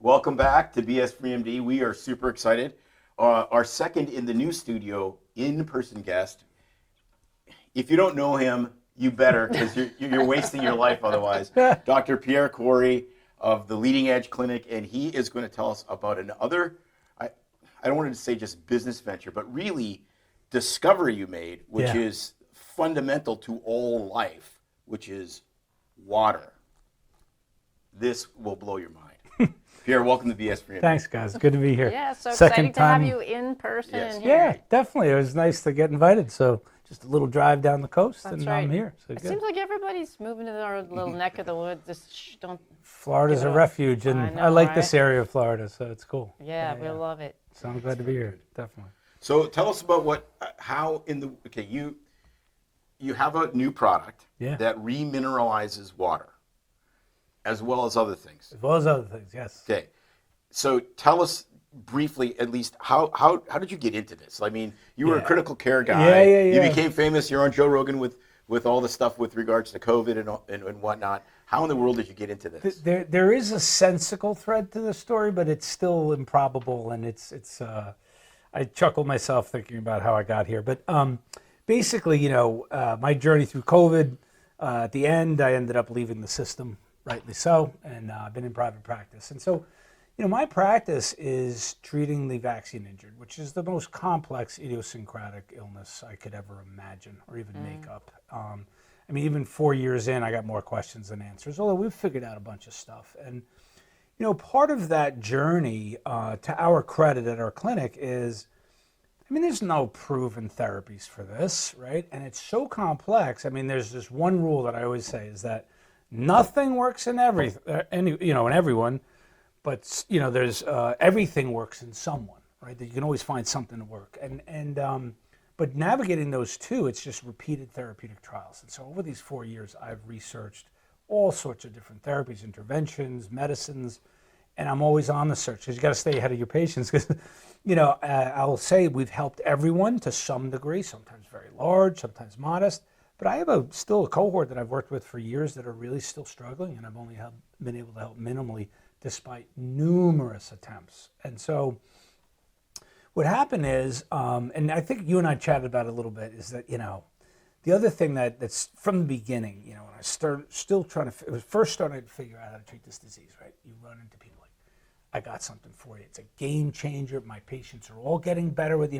Welcome back to BS3MD. We are super excited. Our second in the new studio in-person guest. If you don't know him, you better, because you're wasting your life otherwise. Dr. Pierre Kory of the Leading Edge Clinic, and he is going to tell us about another, I don't want to say just business venture, but really discovery you made, which is fundamental to all life, which is water. This will blow your mind. Pierre, welcome to BS3MD. Thanks, guys. Good to be here. Yeah, so Second exciting time. to have you in person. Yes. Here. Yeah, definitely. It was nice to get invited. So just a little drive down the coast, That's and right. I'm here. So It good. seems like everybody's moving to our little neck of the woods. Just don't. Florida's give a it up. refuge, and I I, know, like right? this area of Florida, so it's cool. Yeah, we love it. So I'm glad to be here. Definitely. So tell us about you have a new product that remineralizes water, as well as other things. As well as other things, yes. Okay, so tell us briefly, at least, how did you get into this? I mean, you were a critical care guy. Yeah. You became famous. You're on Joe Rogan with all the stuff with regards to COVID and whatnot. How in the world did you get into this? There is a sensical thread to the story, but it's still improbable, and it's I chuckle myself thinking about how I got here. But basically, my journey through COVID, at the end, I ended up leaving the system, rightly so, and I've been in private practice. And so, my practice is treating the vaccine injured, which is the most complex idiosyncratic illness I could ever imagine or even make up. Even 4 years in, I got more questions than answers, although we've figured out a bunch of stuff. And, part of that journey, to our credit at our clinic, is, there's no proven therapies for this, right? And it's so complex. There's this one rule that I always say is that nothing works in everyone, but there's everything works in someone, right? That you can always find something to work. But navigating those two, it's just repeated therapeutic trials. And so over these 4 years, I've researched all sorts of different therapies, interventions, medicines, and I'm always on the search because you got to stay ahead of your patients. Because, I'll say we've helped everyone to some degree, sometimes very large, sometimes modest. But I have still a cohort that I've worked with for years that are really still struggling, and I've only been able to help minimally despite numerous attempts. And so what happened is, and I think you and I chatted about it a little bit, is that, the other thing that's from the beginning, when I started first starting to figure out how to treat this disease, right? You run into people like, I got something for you. It's a game changer. My patients are all getting better with,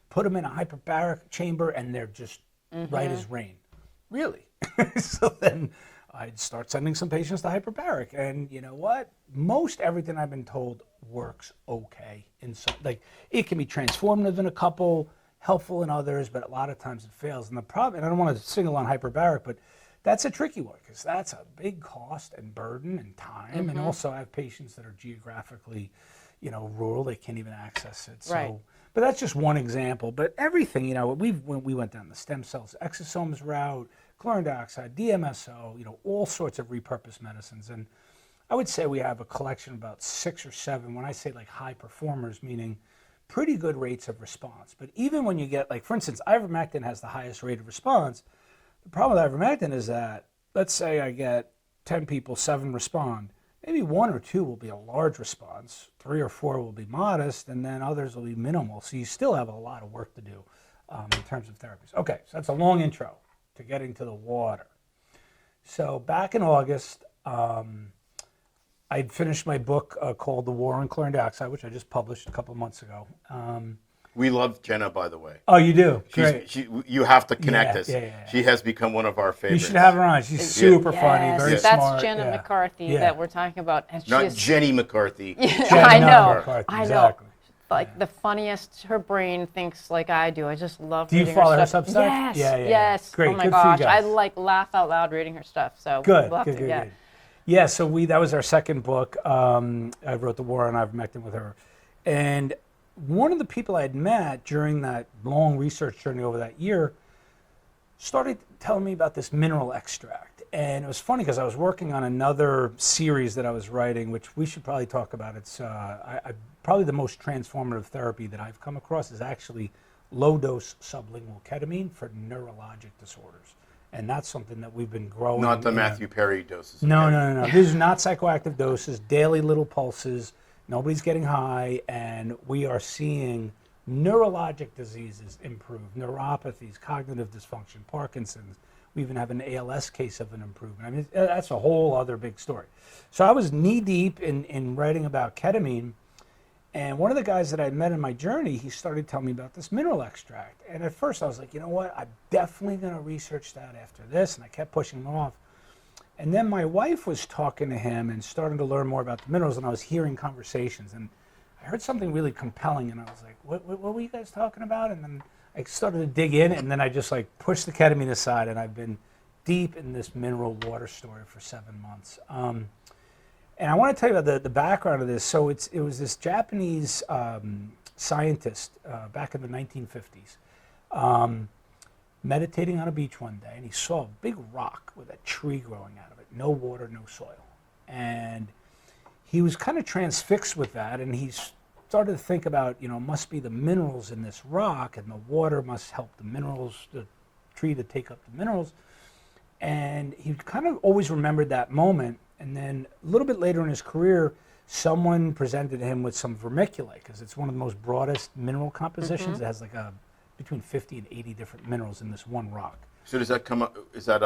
put them in a hyperbaric chamber and they're just right as rain. Really? So then I'd start sending some patients to hyperbaric, and you know what? Most everything I've been told works okay. It can be transformative in a couple, helpful in others, but a lot of times it fails. And the problem, and I don't want to single on hyperbaric, but that's a tricky one because that's a big cost and burden and time. And also I have patients that are geographically, rural; they can't even access it. So, Right. But that's just one example. But everything, we went down the stem cells, exosomes route, chlorine dioxide, DMSO, all sorts of repurposed medicines. And I would say we have a collection of about 6 or 7, when I say like high performers, meaning pretty good rates of response. But even when you get, like, for instance, ivermectin has the highest rate of response. The problem with ivermectin is that, let's say I get 10 people, 7 respond. Maybe 1 or 2 will be a large response, 3 or 4 will be modest, and then others will be minimal. So you still have a lot of work to do in terms of therapies. Okay, so that's a long intro to getting to the water. So back in August, I'd finished my book called The War on Chlorine Dioxide, which I just published a couple of months ago. We love Jenna, by the way. Oh, you do? Great. You have to connect us. Yeah. She has become one of our favorites. You should have her on. She's super funny, very That's smart. Jenna McCarthy that we're talking about. And Not she's, Jenny McCarthy. I know. McCarthy, I know. exactly. Like the funniest, her brain thinks like I do. I just love Do you reading follow her her stuff. Substack? Yes, Yeah. yes. Great, Oh my good for you gosh, I guys. laugh out loud reading her stuff. So Good, love good, to, yeah. good. Yeah, so that was our second book. I wrote The War on Ivermectin with her. And one of the people I had met during that long research journey over that year started telling me about this mineral extract. And it was funny because I was working on another series that I was writing, which we should probably talk about. It's probably the most transformative therapy that I've come across is actually low-dose sublingual ketamine for neurologic disorders. And that's something that we've been growing. Not the Matthew Perry doses. No. These are not psychoactive doses, daily little pulses. nobody's getting high, and we are seeing neurologic diseases improve, neuropathies, cognitive dysfunction, Parkinson's. We even have an ALS case of an improvement. I mean, that's a whole other big story. So I was knee deep in writing about ketamine, and one of the guys that I met in my journey, he started telling me about this mineral extract. And at first I was like, you know what, I'm definitely going to research that after this, and I kept pushing him off. And then my wife was talking to him and starting to learn more about the minerals, and I was hearing conversations, and I heard something really compelling, and I was like, what were you guys talking about? And then I started to dig in, and then I just like pushed the ketamine aside, and I've been deep in this mineral water story for 7 months. And I want to tell you about the background of this. So it was this Japanese scientist back in the 1950s meditating on a beach one day, and he saw a big rock with a tree growing out of it, no water, no soil. And he was kind of transfixed with that, and he started to think about, you know, it must be the minerals in this rock, and the water must help the minerals, the tree to take up the minerals. And he kind of always remembered that moment. And then a little bit later in his career, someone presented him with some vermiculite, because it's one of the most broadest mineral compositions. It has like between 50 and 80 different minerals in this one rock. So does that come up? Is that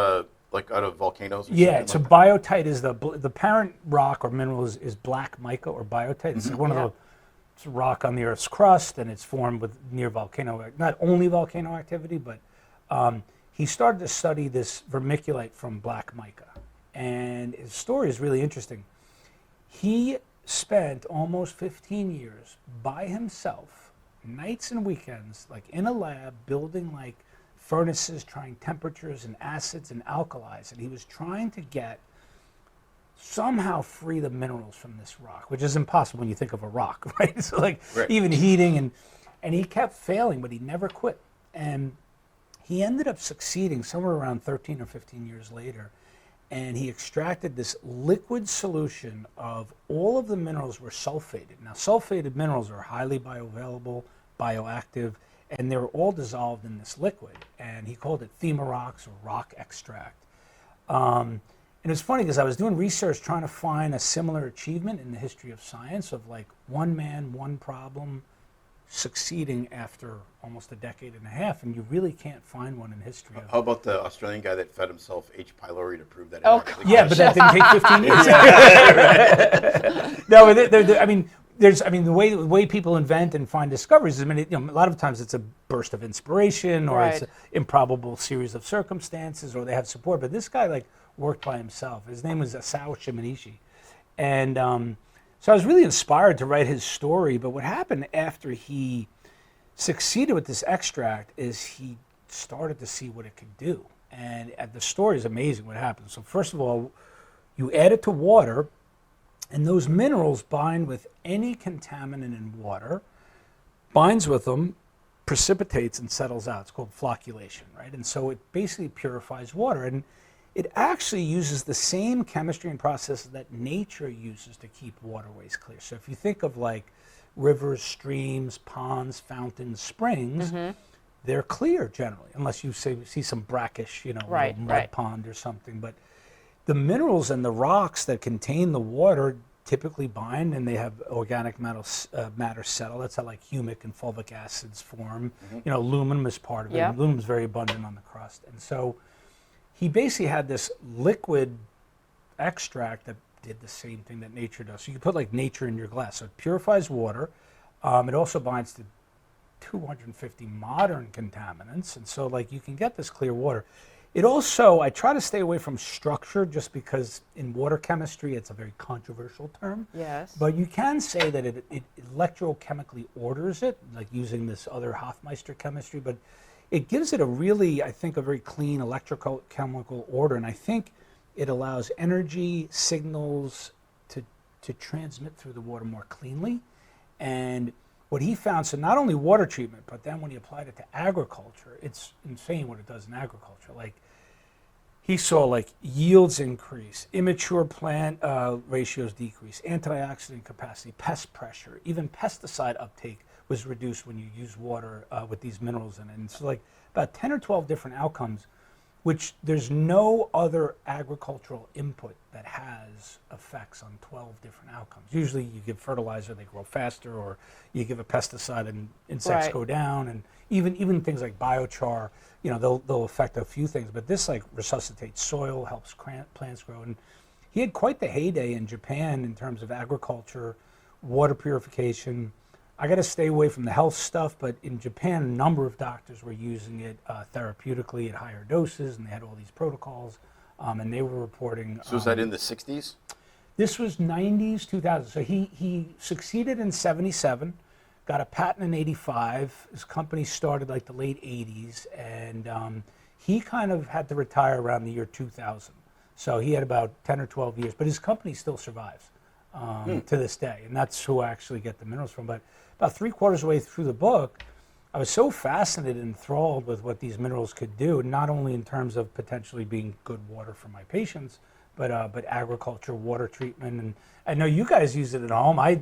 like out of volcanoes? Or Yeah, so like biotite is the parent rock or mineral is black mica or biotite. It's one of the it's a rock on the Earth's crust, and it's formed with near volcano, not only volcano activity, but he started to study this vermiculite from black mica, and his story is really interesting. He spent almost 15 years by himself, nights and weekends, like in a lab, building like furnaces, trying temperatures and acids and alkalis, and he was trying to somehow free the minerals from this rock, which is impossible when you think of a rock, right? So like even heating, and he kept failing, but he never quit. And he ended up succeeding somewhere around 13 or 15 years later, and he extracted this liquid solution of all of the minerals were sulfated. Now, sulfated minerals are highly bioavailable, bioactive, and they're all dissolved in this liquid. And he called it Themarox or rock extract. And it's funny because I was doing research trying to find a similar achievement in the history of science of like one man, one problem succeeding after almost a decade and a half, and you really can't find one in history. How about the Australian guy that fed himself H. pylori to prove that? Yeah, but that didn't take 15 years. No, I mean, the way people invent and find discoveries. I mean, a lot of times it's a burst of inspiration, or it's an improbable series of circumstances, or they have support. But this guy like worked by himself. His name was Asao Shimanishi, and so I was really inspired to write his story. But what happened after he succeeded with this extract is he started to see what it could do, and the story is amazing. What happened? So first of all, you add it to water, and those minerals bind with any contaminant in water, binds with them, precipitates, and settles out. It's called flocculation, right? And so it basically purifies water. And it actually uses the same chemistry and processes that nature uses to keep waterways clear. So if you think of like rivers, streams, ponds, fountains, springs, they're clear generally, unless you see some brackish, mud pond or something. But the minerals and the rocks that contain the water typically bind, and they have organic matter settle. That's how like humic and fulvic acids form. Aluminum is part of it. Aluminum is very abundant on the crust. And so he basically had this liquid extract that did the same thing that nature does. So you put like nature in your glass. So it purifies water. It also binds to 250 modern contaminants. And so like you can get this clear water. It also, I try to stay away from structure just because in water chemistry, it's a very controversial term. Yes. But you can say that it electrochemically orders it, like using this other Hofmeister chemistry, but it gives it a really, I think, a very clean electrochemical order. And I think it allows energy signals to transmit through the water more cleanly. And what he found, so not only water treatment, but then when he applied it to agriculture, it's insane what it does in agriculture. Like he saw like yields increase, immature plant ratios decrease, antioxidant capacity, pest pressure, even pesticide uptake was reduced when you use water with these minerals in it. And so like about 10 or 12 different outcomes. which there's no other agricultural input that has effects on 12 different outcomes. Usually you give fertilizer, they grow faster, or you give a pesticide and insects Right. go down, and even things like biochar, they'll affect a few things, but this like resuscitates soil, helps plants grow. And he had quite the heyday in Japan in terms of agriculture, water purification. I got to stay away from the health stuff, but in Japan, a number of doctors were using it therapeutically at higher doses, and they had all these protocols, and they were reporting. So was that in the 60s? This was 90s, 2000. So he succeeded in 77, got a patent in 85. His company started like the late 80s, and he kind of had to retire around the year 2000. So he had about 10 or 12 years, but his company still survives to this day, and that's who I actually get the minerals from. But about 3/4 of the way through the book, I was so fascinated and enthralled with what these minerals could do, not only in terms of potentially being good water for my patients, but agriculture, water treatment. And I know you guys use it at home. I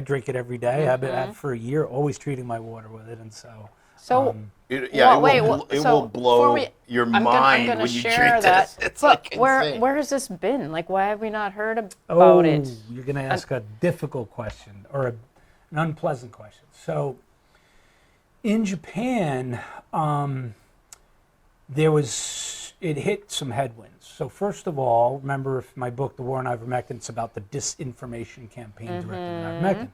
drink it every day. I've been for a year, always treating my water with it, and so. It Well, will blow before we- your I'm mind gonna when you share drink that. this. It's But like where insane. has this been? Like, why have we not heard about Oh, it? you're going to ask a difficult question or an unpleasant question. So, in Japan, it hit some headwinds. So first of all, remember my book, The War on Ivermectin, it's about the disinformation campaign directed at ivermectin.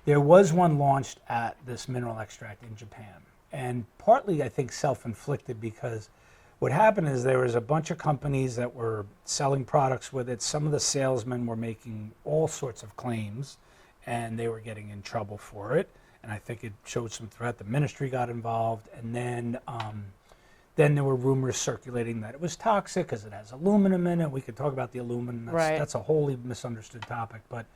There was one launched at this mineral extract in Japan, and partly I think self-inflicted, because what happened is there was a bunch of companies that were selling products with it. Some of the salesmen were making all sorts of claims, and they were getting in trouble for it. And I think it showed some threat. The ministry got involved, and then there were rumors circulating that it was toxic because it has aluminum in it. We could talk about the aluminum. That's a wholly misunderstood topic. But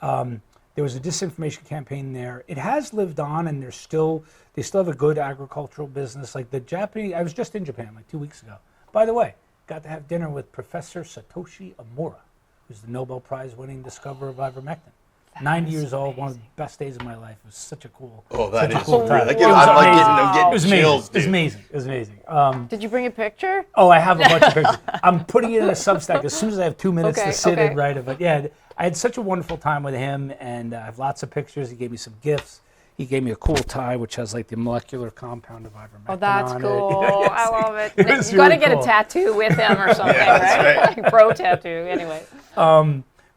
there was a disinformation campaign there. It has lived on, and they still have a good agricultural business. Like the Japanese, I was just in Japan like 2 weeks ago. By the way, got to have dinner with Professor Satoshi Omura, who's the Nobel Prize winning discoverer of ivermectin. 90 years old, one of the best days of my life. It was such a cool. Oh, that such a is cool really. time. I'm It was amazing. getting It was amazing. chills, It was dude. amazing. It was amazing. Did you bring a picture? Oh, I have a bunch of pictures. I'm putting it in a Substack as soon as I have 2 minutes Okay, to sit okay. and write it. But yeah, I had such a wonderful time with him, and I have lots of pictures. He gave me some gifts. He gave me a cool tie, which has like the molecular compound of ivermectin Oh, that's on cool. it. I love it. It was You got to really get cool. a tattoo with him or something, that's right? Like bro tattoo. Anyway.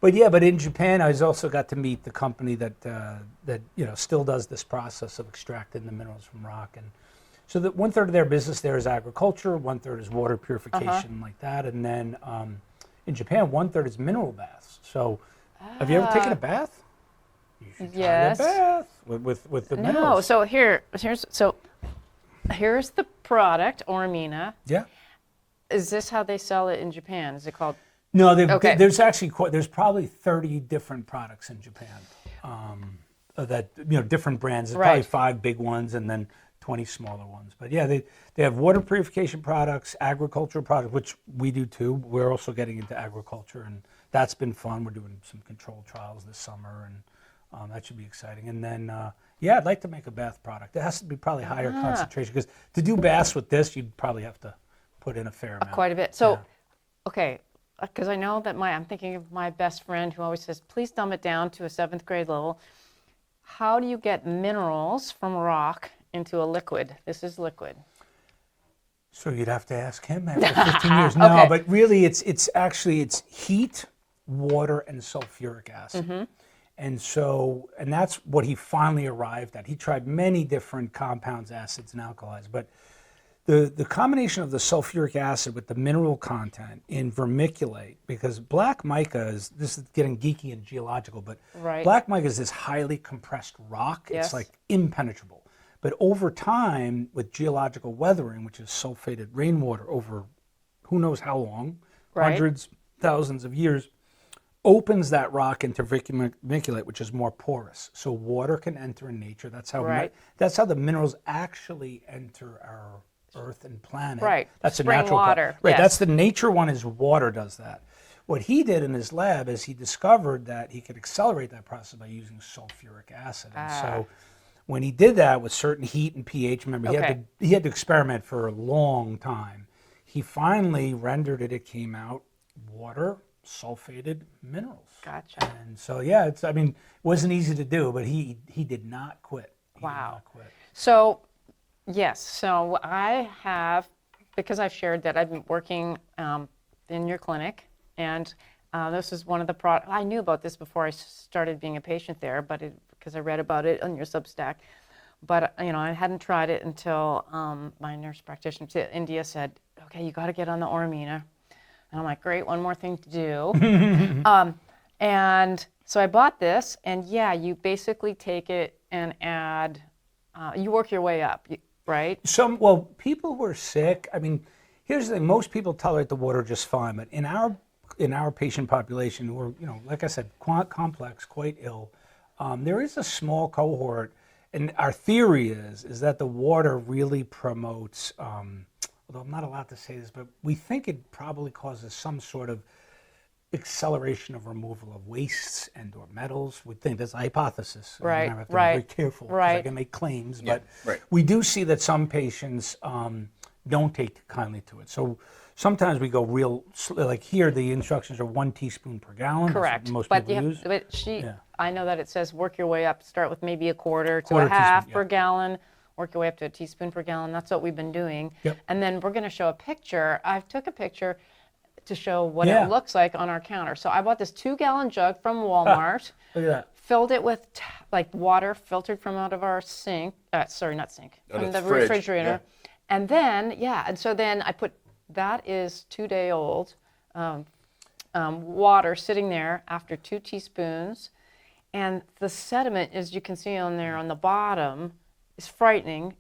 But in Japan, I also got to meet the company that still does this process of extracting the minerals from rock, and so that 1/3 of their business there is agriculture, 1/3 is water purification, like that, and then in Japan, 1/3 is mineral baths. So, have you ever taken a bath? You should try Yes. a bath with the No. minerals. So here's the product, Aurmina. Yeah. Is this how they sell it in Japan? Is it called? No, Okay. there's actually there's probably 30 different products in Japan. Different brands. There's probably Right. 5 big ones and then 20 smaller ones. But yeah, they have water purification products, agricultural products, which we do too. We're also getting into agriculture, and that's been fun. We're doing some controlled trials this summer, and that should be exciting. And then I'd like to make a bath product. It has to be probably higher concentration, because to do baths with this, you'd probably have to put in a fair amount. Quite a bit. So, okay, because I know that I'm thinking of my best friend who always says, please dumb it down to a 7th grade level. How do you get minerals from rock into a liquid? This is liquid. So you'd have to ask him after 15 years. No, Okay. but really it's heat, water, and sulfuric acid. And that's what he finally arrived at. He tried many different compounds, acids, and alkalis, but the combination of the sulfuric acid with the mineral content in vermiculite, because black mica this is getting geeky and geological, but Right. black mica is this highly compressed rock. Yes. It's like impenetrable. But over time, with geological weathering, which is sulfated rainwater over who knows how long, Right. hundreds, thousands of years, opens that rock into vermiculite, which is more porous. So water can enter in nature. That's how Right. that's how the minerals actually enter our Earth and planet. Right. That's a Spring natural water. Right. Yes. That's the nature one. Is water does that. What he did in his lab is he discovered that he could accelerate that process by using sulfuric acid. And so when he did that with certain heat and pH, remember he had to experiment for a long time. he finally rendered it. It came out water, sulfated minerals. Gotcha. And so, yeah, I mean, it wasn't easy to do, but he did not quit. He did Wow. not quit. So, yes. So I have, because I've shared that I've been working in your clinic, and this is one of the products. I knew about this before I started being a patient there, but because I read about it on your Substack. But I hadn't tried it until my nurse practitioner to India said, "Okay, you got to get on the Aurmina." And I'm like, "Great, one more thing to do." And so I bought this, and yeah, you basically take it and add. You work your way up, right? Well, people who are sick. I mean, here's the thing: most people tolerate the water just fine, but in our patient population, who are like I said, quite complex, quite ill, there is a small cohort. And our theory is that the water really promotes, although I'm not allowed to say this, but we think it probably causes some sort of acceleration of removal of wastes and or metals. We think that's a hypothesis. Right, I have to right, be very careful because right. I can make claims, Yeah, but right. we do see that some patients don't take kindly to it. So sometimes we go like here, the instructions are 1 teaspoon per gallon. That's what Correct. most But people use. Yeah. I know that it says work your way up. Start with maybe a quarter to Quarter a half teaspoon, per yeah. gallon. Work your way up to a teaspoon per gallon. That's what we've been doing. Yep. And then we're going to show a picture. I took a picture to show what Yeah. it looks like on our counter. So I bought this 2-gallon jug from Walmart. Look at that. Filled it with like water filtered from out of our sink. Sorry, not sink. Out From of the the fridge, refrigerator. And then and so then I put that is 2-day-old water sitting there after 2 teaspoons. And the sediment, as you can see on there on the bottom, is frightening.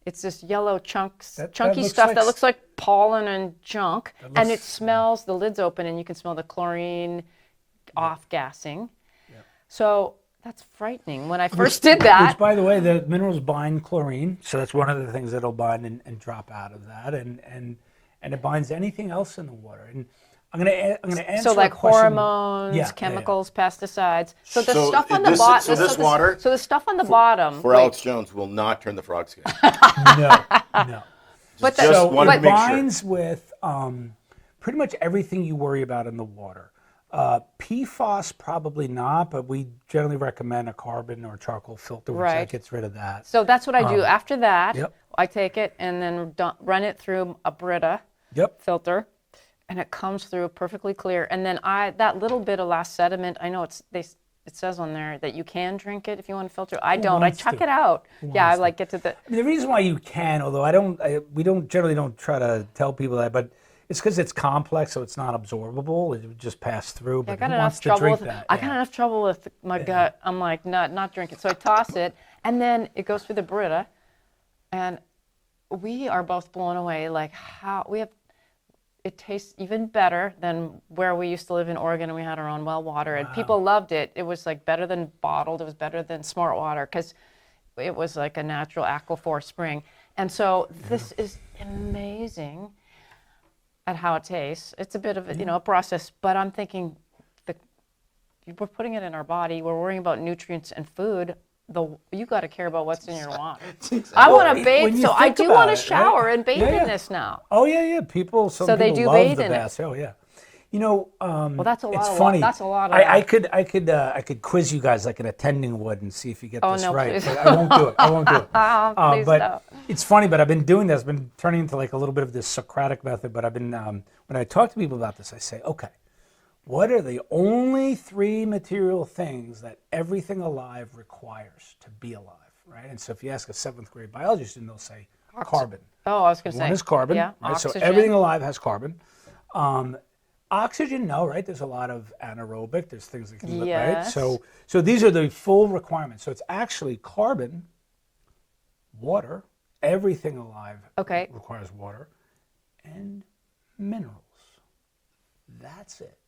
It's this yellow chunky looks stuff like that looks like pollen and junk. That And it looks- smells, the lid's open, and you can smell the chlorine off-gassing. So that's frightening. When I first did that, Which, by the way, the minerals bind chlorine, so that's one of the things that'll bind and drop out of that, and it binds anything else in the water. And I'm gonna answer so like a question. hormones, Yeah, yeah. chemicals, pesticides. So the So stuff on the this- bottom. so this water- So the stuff on the bottom. For wait, Alex Jones will not turn the frog skin. No, no. But Just So wanted to it make sure. binds with pretty much everything you worry about in the water. PFAS probably not, but we generally recommend a carbon or charcoal filter, which Right. that gets rid of that. So that's what I do. After that, yep. I take it and then run it through a Brita Yep. filter, and it comes through perfectly clear. And then that little bit of last sediment, I know it says on there that you can drink it if you want to filter. I don't. I wants chuck to? it out. Yeah, I wants to? like get to the. The reason why you can, although we generally don't try to tell people that, but it's because it's complex, so it's not absorbable. It would just pass through. I But got who enough wants to trouble drink with that? I got enough trouble with my gut. I'm like not drink it. So I toss it, and then it goes through the Brita, and we are both blown away. Like how it tastes even better than where we used to live in Oregon, and we had our own well water, and people loved it. It was like better than bottled. It was better than smart water because it was like a natural aquifer spring. And so this is amazing at how it tastes. It's a bit of a process, but I'm thinking we're putting it in our body. We're worrying about nutrients and food. You got to care about what's in your water. I want to When bathe, you so I think do about want to it, shower right? and bathe Yeah, yeah. in this now. Oh yeah. Some So they people do love bathe the in it. baths. Oh yeah. Well, that's a lot. It's funny. That's a lot of. I could quiz you guys like an attending would and see if you get Oh, this no, right. please. But I won't do it. Please But don't. it's funny. But I've been doing this. I've been turning into like a little bit of this Socratic method. But I've been when I talk to people about this, I say, okay, what are the only 3 material things that everything alive requires to be alive, right? And so if you ask a 7th grade biology student, they'll say carbon. Oh, I was going to say. One is carbon, Yeah, right? So oxygen. everything alive has carbon. Oxygen, no, right? There's a lot of anaerobic. There's things that can live, right? Yes. So these are the full requirements. So it's actually carbon, water. Everything alive Okay. requires water, and minerals. That's it.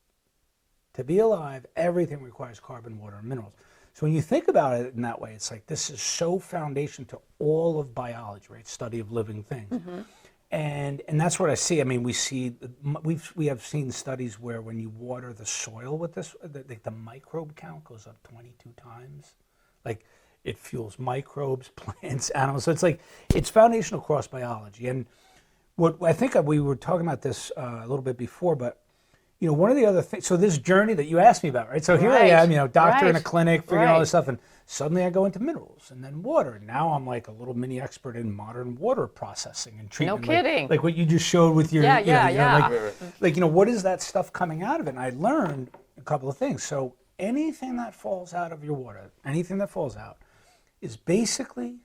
To be alive, everything requires carbon, water, and minerals. So when you think about it in that way, it's like this is so foundation to all of biology, right? Study of living things. Mm-hmm. And that's what I see. I mean, we have seen studies where when you water the soil with this, the microbe count goes up 22 times. Like it fuels microbes, plants, animals. So it's like it's foundational across biology. And what I think we were talking about this a little bit before, but one of the other things, so this journey that you asked me about, right? So here I am, doctor in a clinic, figuring all this stuff, and suddenly I go into minerals and then water. And now I'm like a little mini expert in modern water processing and treatment. No kidding. Like what you just showed with your, Yeah. what is that stuff coming out of it? And I learned a couple of things. So anything that falls out of your water, anything that falls out, is basically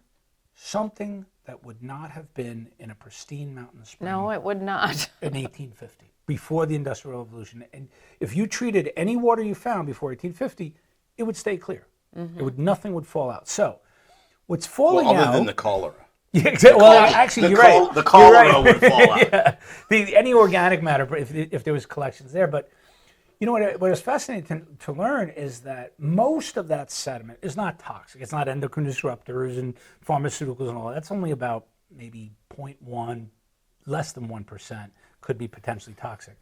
something that would not have been in a pristine mountain spring. No, it would not. In 1850, before the Industrial Revolution. And if you treated any water you found before 1850, it would stay clear. Nothing would fall out. So what's falling out... other than the cholera. Yeah, exactly. Well, actually, you're right. The cholera would fall out. Any organic matter, if there was collections there. But what is fascinating to learn is that most of that sediment is not toxic. It's not endocrine disruptors and pharmaceuticals and all that. That's only about maybe 0.1, less than 1% could be potentially toxic.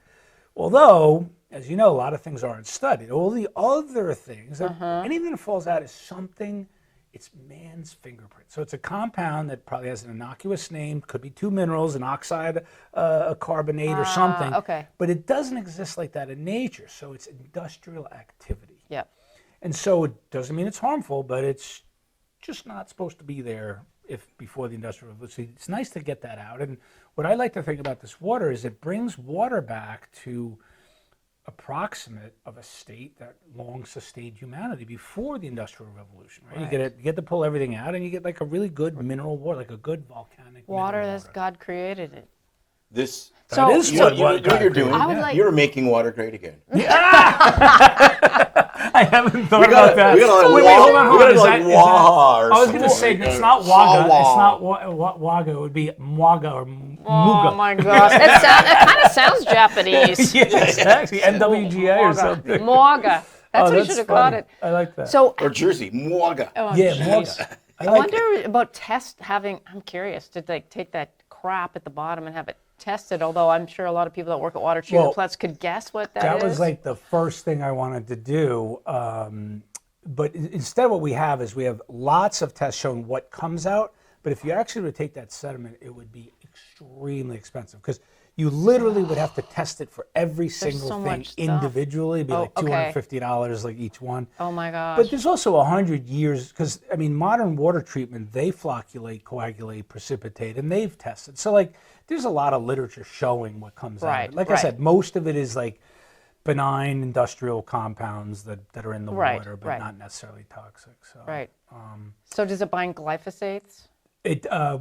Although, as you know, a lot of things aren't studied. All the other things, anything that falls out is something, it's man's fingerprint. So it's a compound that probably has an innocuous name, could be two minerals, an oxide, a carbonate or something. Okay. But it doesn't exist like that in nature. So it's industrial activity. Yep. And so it doesn't mean it's harmful, but it's just not supposed to be there before the Industrial Revolution. It's nice to get that out. And what I like to think about this water is it brings water back to approximate of a state that long sustained humanity before the Industrial Revolution. Right? You get to pull everything out, and you get like a really good mineral water, like a good volcanic Water mineral as water. God created it. This So- That is you know what what you're doing. I would like- You're making water great again. I haven't thought We gotta- about that. we gotta, like, Wait, hold on. we gotta, Is like, that- Waha or I was going to something say, like it's that. not Waga. Wawa. It's not Waga. It would be Mwaga or Muga. Oh my gosh, it kind of sounds Japanese. Yeah, exactly. NWGA or Moaga. something. Moaga. That's what you should have called funny. it. I like that. So Or Jersey, Mwaga. yeah, geez. Mwaga. I I like wonder it. about I'm curious, to like take that crap at the bottom and have it tested, although I'm sure a lot of people that work at water treatment Well, plants could guess what That is. was like the first thing I wanted to do. But instead what we have is we have lots of tests showing what comes out. But if you actually were to take that sediment, it would be extremely expensive because you literally would have to test it for every single so thing much stuff. individually. It'd be like okay. $250 like each one. Oh my gosh. But there's also 100 years, because, I mean, modern water treatment, they flocculate, coagulate, precipitate, and they've tested. So, like, there's a lot of literature showing what comes out of it. Like I said, most of it is, like, benign industrial compounds that are in the water, but not necessarily toxic. So, So does it bind glyphosates?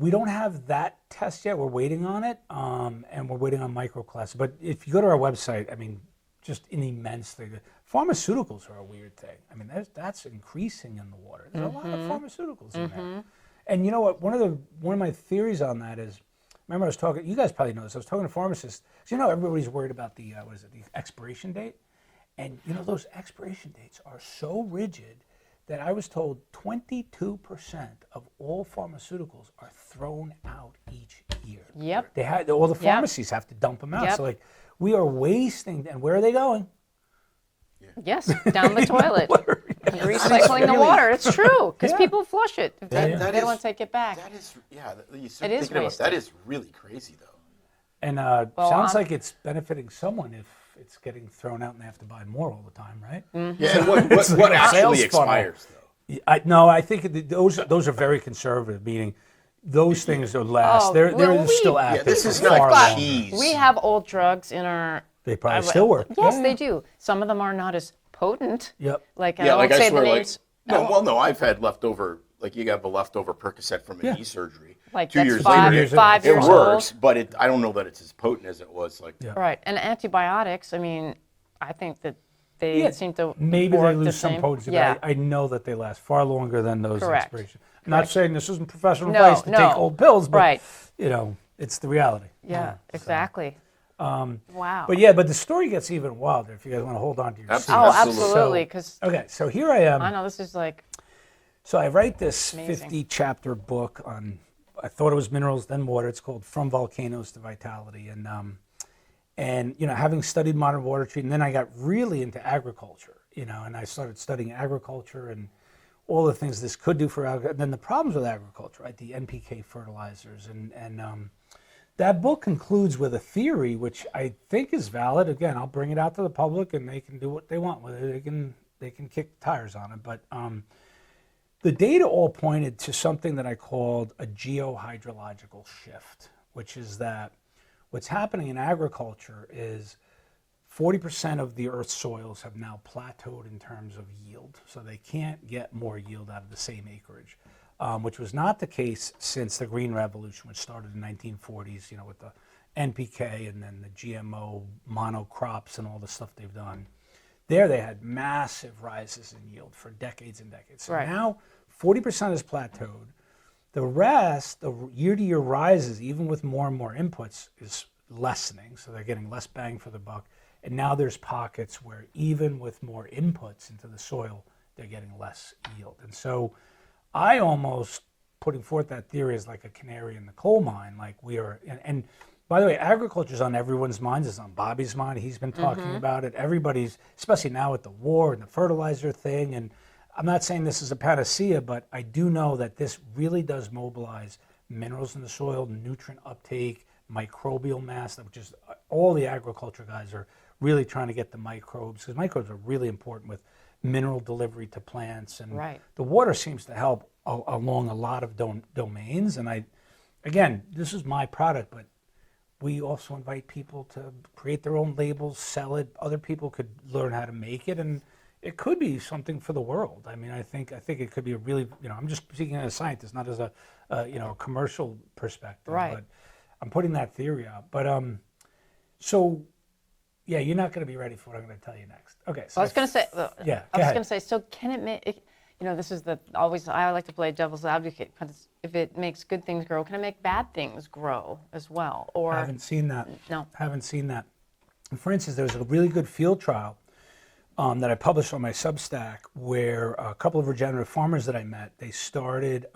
We don't have that test yet. We're waiting on it, and we're waiting on microclass. But if you go to our website, I mean, just an immense thing. Pharmaceuticals are a weird thing. I mean, that's increasing in the water. There's a lot of pharmaceuticals in there. And you know what? One of my theories on that is, remember I was talking. You guys probably know this. I was talking to pharmacists. So everybody's worried about the the expiration date, and those expiration dates are so rigid that I was told 22% of all pharmaceuticals are thrown out each year. Yep. All the pharmacies have to dump them out. Yep. So like we are wasting. And where are they going? Yes, down the toilet. And recycling the water. It's true because people flush it. If they don't want to take it back. That is, you It is thinking about wasted. that is really crazy though. And sounds like it's benefiting someone if it's getting thrown out and they have to buy more all the time, right? Yeah, and what a actually sales funnel. expires though? No, I think those are very conservative, meaning those things will last. They're still active. this is for not far longer. cheese. We have old drugs in our. They probably still work. Yes, Yeah. they do. Some of them are not as potent. Yep. Like I Yeah, won't like say I the swear, like names. no, I've had leftover. Like you got the leftover Percocet from a knee surgery. Like 2 that's years 5 later, years, 5 it years works, old. but I don't know that it's as potent as it was. Like Right, and antibiotics. I mean, I think that they seem to Maybe work they the lose some same. potency, Yeah. but I know that they last far longer than those Correct. expirations. I'm not saying this isn't professional No, advice to no. take old pills, but Right. it's the reality. Yeah, exactly. Wow. But the story gets even wilder if you guys want to hold on to your seats. Oh, Absolutely. absolutely. Because Okay, so here I am. I know this is like. So I write this Amazing. 50-chapter book on, I thought it was minerals, then water. It's called From Volcanoes to Vitality. And having studied modern water treatment, then I got really into agriculture, and I started studying agriculture and all the things this could do for agriculture. And then the problems with agriculture, right? The NPK fertilizers and that book concludes with a theory, which I think is valid. Again, I'll bring it out to the public, and they can do what they want with it. They can kick tires on it. But the data all pointed to something that I called a geohydrological shift, which is that what's happening in agriculture is 40% of the Earth's soils have now plateaued in terms of yield. So they can't get more yield out of the same acreage, which was not the case since the Green Revolution, which started in the 1940s, with the NPK and then the GMO monocrops and all the stuff they've done. There they had massive rises in yield for decades and decades. So now 40% has plateaued. The rest, the year-to-year rises, even with more and more inputs, is lessening. So they're getting less bang for the buck. And now there's pockets where even with more inputs into the soil, they're getting less yield. And so I almost putting forth that theory as like a canary in the coal mine. Like we are, and by the way, agriculture is on everyone's minds. It's on Bobby's mind. He's been talking about it. Everybody's, especially now with the war and the fertilizer thing. And I'm not saying this is a panacea, but I do know that this really does mobilize minerals in the soil, nutrient uptake, microbial mass, which is all the agriculture guys are really trying to get the microbes, because microbes are really important with mineral delivery to plants. And the water seems to help along a lot of domains. And again, this is my product, but we also invite people to create their own labels, sell it. Other people could learn how to make it, and it could be something for the world. I mean, I think it could be a really, I'm just speaking as a scientist, not as a commercial perspective. Right. But I'm putting that theory out. But so yeah, you're not going to be ready for what I'm going to tell you next. Okay. So I was going to say. I was going to say. So can it make? This is always. I like to play devil's advocate, because if it makes good things grow, can it make bad things grow as well? Or I haven't seen that. No. Haven't seen that. And for instance, there was a really good field trial that I published on my Substack, where a couple of regenerative farmers that I met, they started.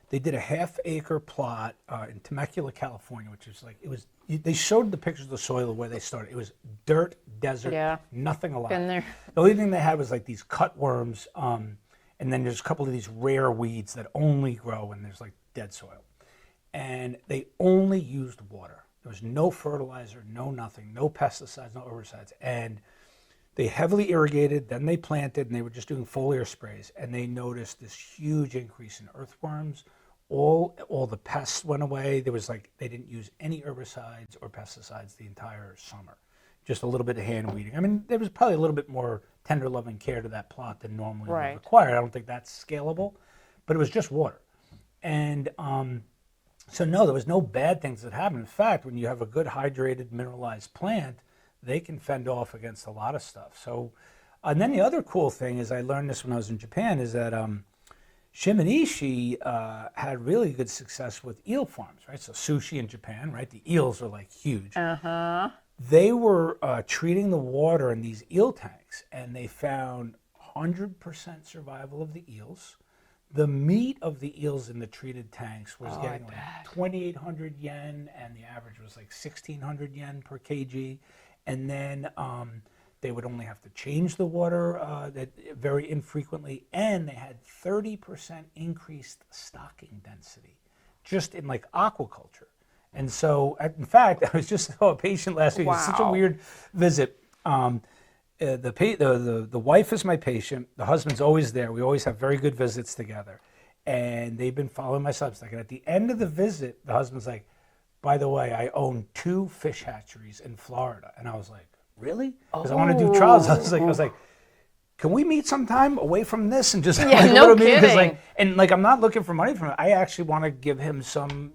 They did a half-acre plot in Temecula, California, which is like they showed the pictures of the soil of where they started. It was dirt, desert, nothing alive. Been there. The only thing they had was like these cutworms, and then there's a couple of these rare weeds that only grow when there's like dead soil. And they only used water. There was no fertilizer, no nothing, no pesticides, no herbicides. And they heavily irrigated, then they planted, and they were just doing foliar sprays. And they noticed this huge increase in earthworms. All the pests went away. There was they didn't use any herbicides or pesticides the entire summer. Just a little bit of hand weeding. I mean, there was probably a little bit more tender loving care to that plot than normally required. I don't think that's scalable, but it was just water. And so no, there was no bad things that happened. In fact, when you have a good hydrated, mineralized plant, they can fend off against a lot of stuff. So, and then the other cool thing is, I learned this when I was in Japan, is that Shimonishi had really good success with eel farms, right? So sushi in Japan, right? The eels are like huge. They were treating the water in these eel tanks, and they found 100% survival of the eels. The meat of the eels in the treated tanks was getting like 2,800 yen, and the average was like 1,600 yen per kg. And then they would only have to change the water very infrequently, and they had 30% increased stocking density just in like aquaculture. And so, in fact, I was just saw a patient last week. It was such a weird visit. The wife is my patient. The husband's always there. We always have very good visits together. And they've been following my Substack. And at the end of the visit, the husband's like, by the way, I own 2 fish hatcheries in Florida. And I was like, really? Because I want to do trials. I was like, can we meet sometime away from this and just no little kidding. Meeting? I'm not looking for money from it. I actually want to give him some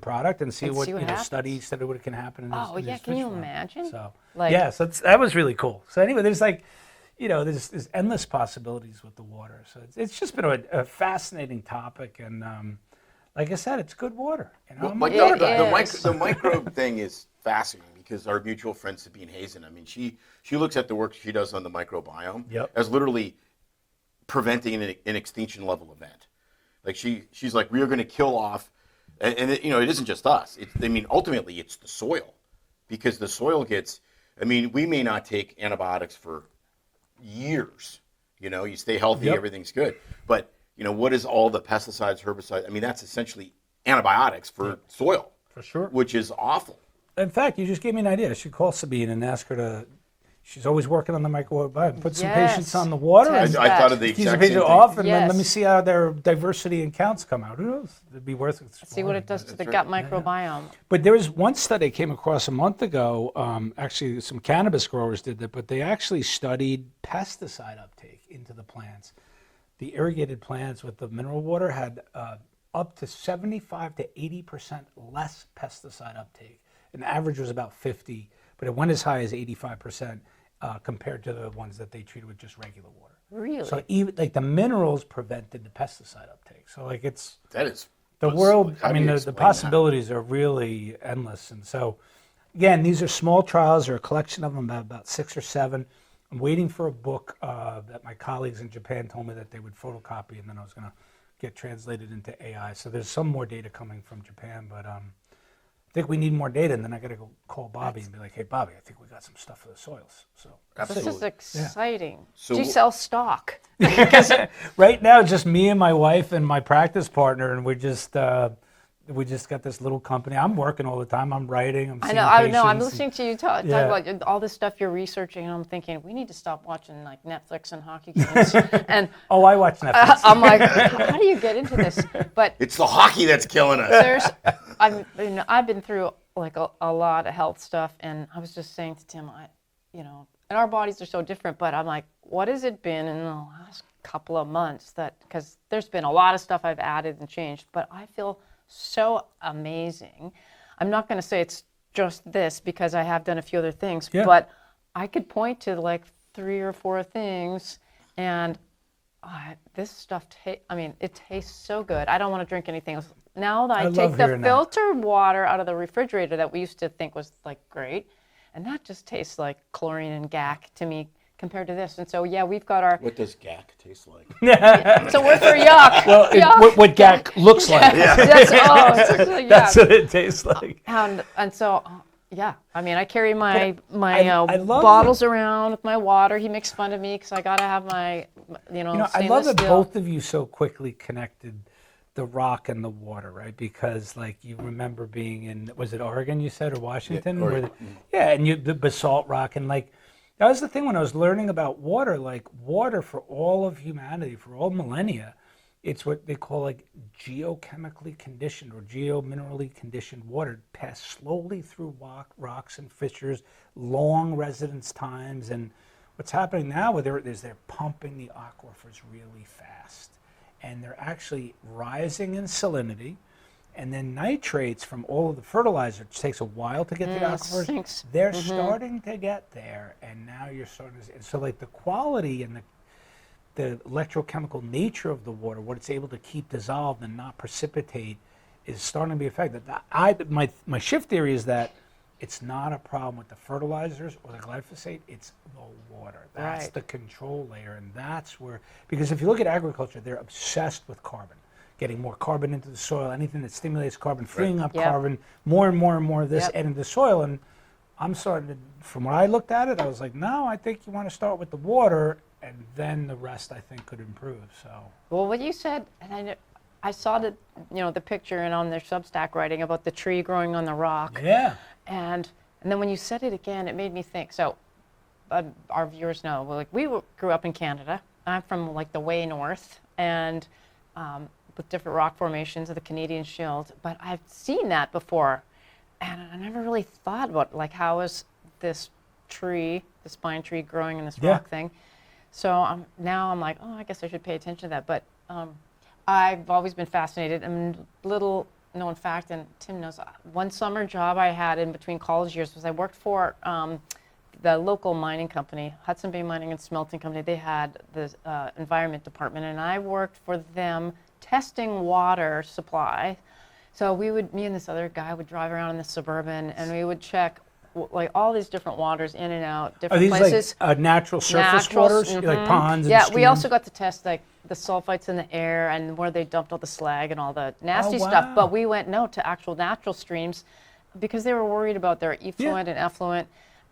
product and see what study what it can happen in his, in his can fish you farm. imagine? So so that was really cool. So anyway, there's there's endless possibilities with the water. So it's just been a fascinating topic, and like I said, it's good water. Well, the microbe thing is fascinating, because our mutual friend Sabine Hazen, I mean, she looks at the work she does on the microbiome as literally preventing an extinction level event. Like she's like, we are going to kill off, and it isn't just us. Ultimately it's the soil, because the soil gets. I mean, we may not take antibiotics for years. You stay healthy, everything's good, but what is all the pesticides, herbicides? I mean, that's essentially antibiotics for soil. For sure. which is awful. In fact, you just gave me an idea. I should call Sabine and ask her to. She's always working on the microwave biome. Put some patients on the water. Test And I thought of the keep the exact same patient thing. off, and then let me Yes. see how their diversity and counts come out. Who knows? It'd be worth it. See what it does to the right. gut microbiome. But there was one study I came across a month ago. Actually, some cannabis growers did that, but they actually studied pesticide uptake into the plants. The irrigated plants with the mineral water had up to 75 to 80% less pesticide uptake. An average was about 50, but it went as high as 85% compared to the ones that they treated with just regular water. Really? So even like the minerals prevented the pesticide uptake. So like it's That is the world. how I do mean, you the explain that? possibilities are really endless. And so, again, these are small trials. There are a collection of them, about 6 or 7. I'm waiting for a book that my colleagues in Japan told me that they would photocopy, and then I was going to get translated into AI. So there's some more data coming from Japan, but I think we need more data, and then I got to go call Bobby and be like, hey, Bobby, I think we got some stuff for the soils. So This is Absolutely. exciting. So Do you wh- sell stock? right now, just me and my wife and my practice partner, and we just got this little company. I'm working all the time. I'm writing. I'm I seeing know. I'm patients. listening to you talk Yeah. about all this stuff you're researching, and I'm thinking we need to stop watching like Netflix and hockey games. And Oh, I watch Netflix. I'm like, how do you get into this? But It's the hockey that's killing us. I've been through like a lot of health stuff, and I was just saying to Tim, and our bodies are so different, but I'm like, what has it been in the last couple of months because there's been a lot of stuff I've added and changed, but I feel so amazing. I'm not going to say it's just this because I have done a few other things, Yeah. but I could point to like 3 or 4 things, and this stuff, it tastes so good. I don't want to drink anything else. Now that I love take the hearing that. filtered water out of the refrigerator that we used to think was like great, and that just tastes like chlorine and gack to me compared to this. And so, yeah, we've got our, What does gack taste like? so we're for yuck. Well, Yuck. what GAC looks like. That's, it's just like, That's yeah. what it tastes like. And so, yeah, I carry my I love bottles around with my water. He makes fun of me because I got to have my, I love that steel. both of you so quickly connected the rock and the water, right? Because like you remember being in, was it Oregon you said, or Washington? Yeah, Oregon. And the basalt rock, and like, that was the thing when I was learning about water, like water for all of humanity, for all millennia, it's what they call like geochemically conditioned or geominerally conditioned water. Pass slowly through rocks and fissures, long residence times. And what's happening now with it is they're pumping the aquifers really fast. And they're actually rising in salinity. And then nitrates from all of the fertilizer, which takes a while to get to the aquifers, sinks. they're starting to get there. And now you're starting to see. So like the quality and the electrochemical nature of the water, what it's able to keep dissolved and not precipitate, is starting to be affected. My shift theory is that it's not a problem with the fertilizers or the glyphosate, it's the water. That's Right. the control layer, and that's where, because if you look at agriculture, they're obsessed with carbon, getting more carbon into the soil, anything that stimulates carbon, freeing up Yep. carbon, more and more and more of this Yep. adding to the soil. And I'm starting to, from when I looked at it, I was like, no, I think you want to start with the water, and then the rest I think could improve. So Well, what you said, and I saw the picture and on their Substack writing about the tree growing on the rock. yeah, And then when you said it again, it made me think. So our viewers know, grew up in Canada. I'm from like the way north, and with different rock formations of the Canadian Shield. But I've seen that before, and I never really thought about like how is this tree, this pine tree, growing in this Yeah. rock thing. So now I'm like, oh, I guess I should pay attention to that. But I've always been fascinated. Little known fact, and Tim knows, one summer job I had in between college years was I worked for the local mining company, Hudson Bay Mining and Smelting Company. They had the environment department, and I worked for them testing water supply. So me and this other guy would drive around in the Suburban, and we would check like all these different waters in and out, are different these places. like natural surface Naturals, waters, like ponds and Yeah, streams? we also got to test like the sulfites in the air and where they dumped all the slag and all the nasty wow. stuff. But we went to actual natural streams because they were worried about their effluent and effluent.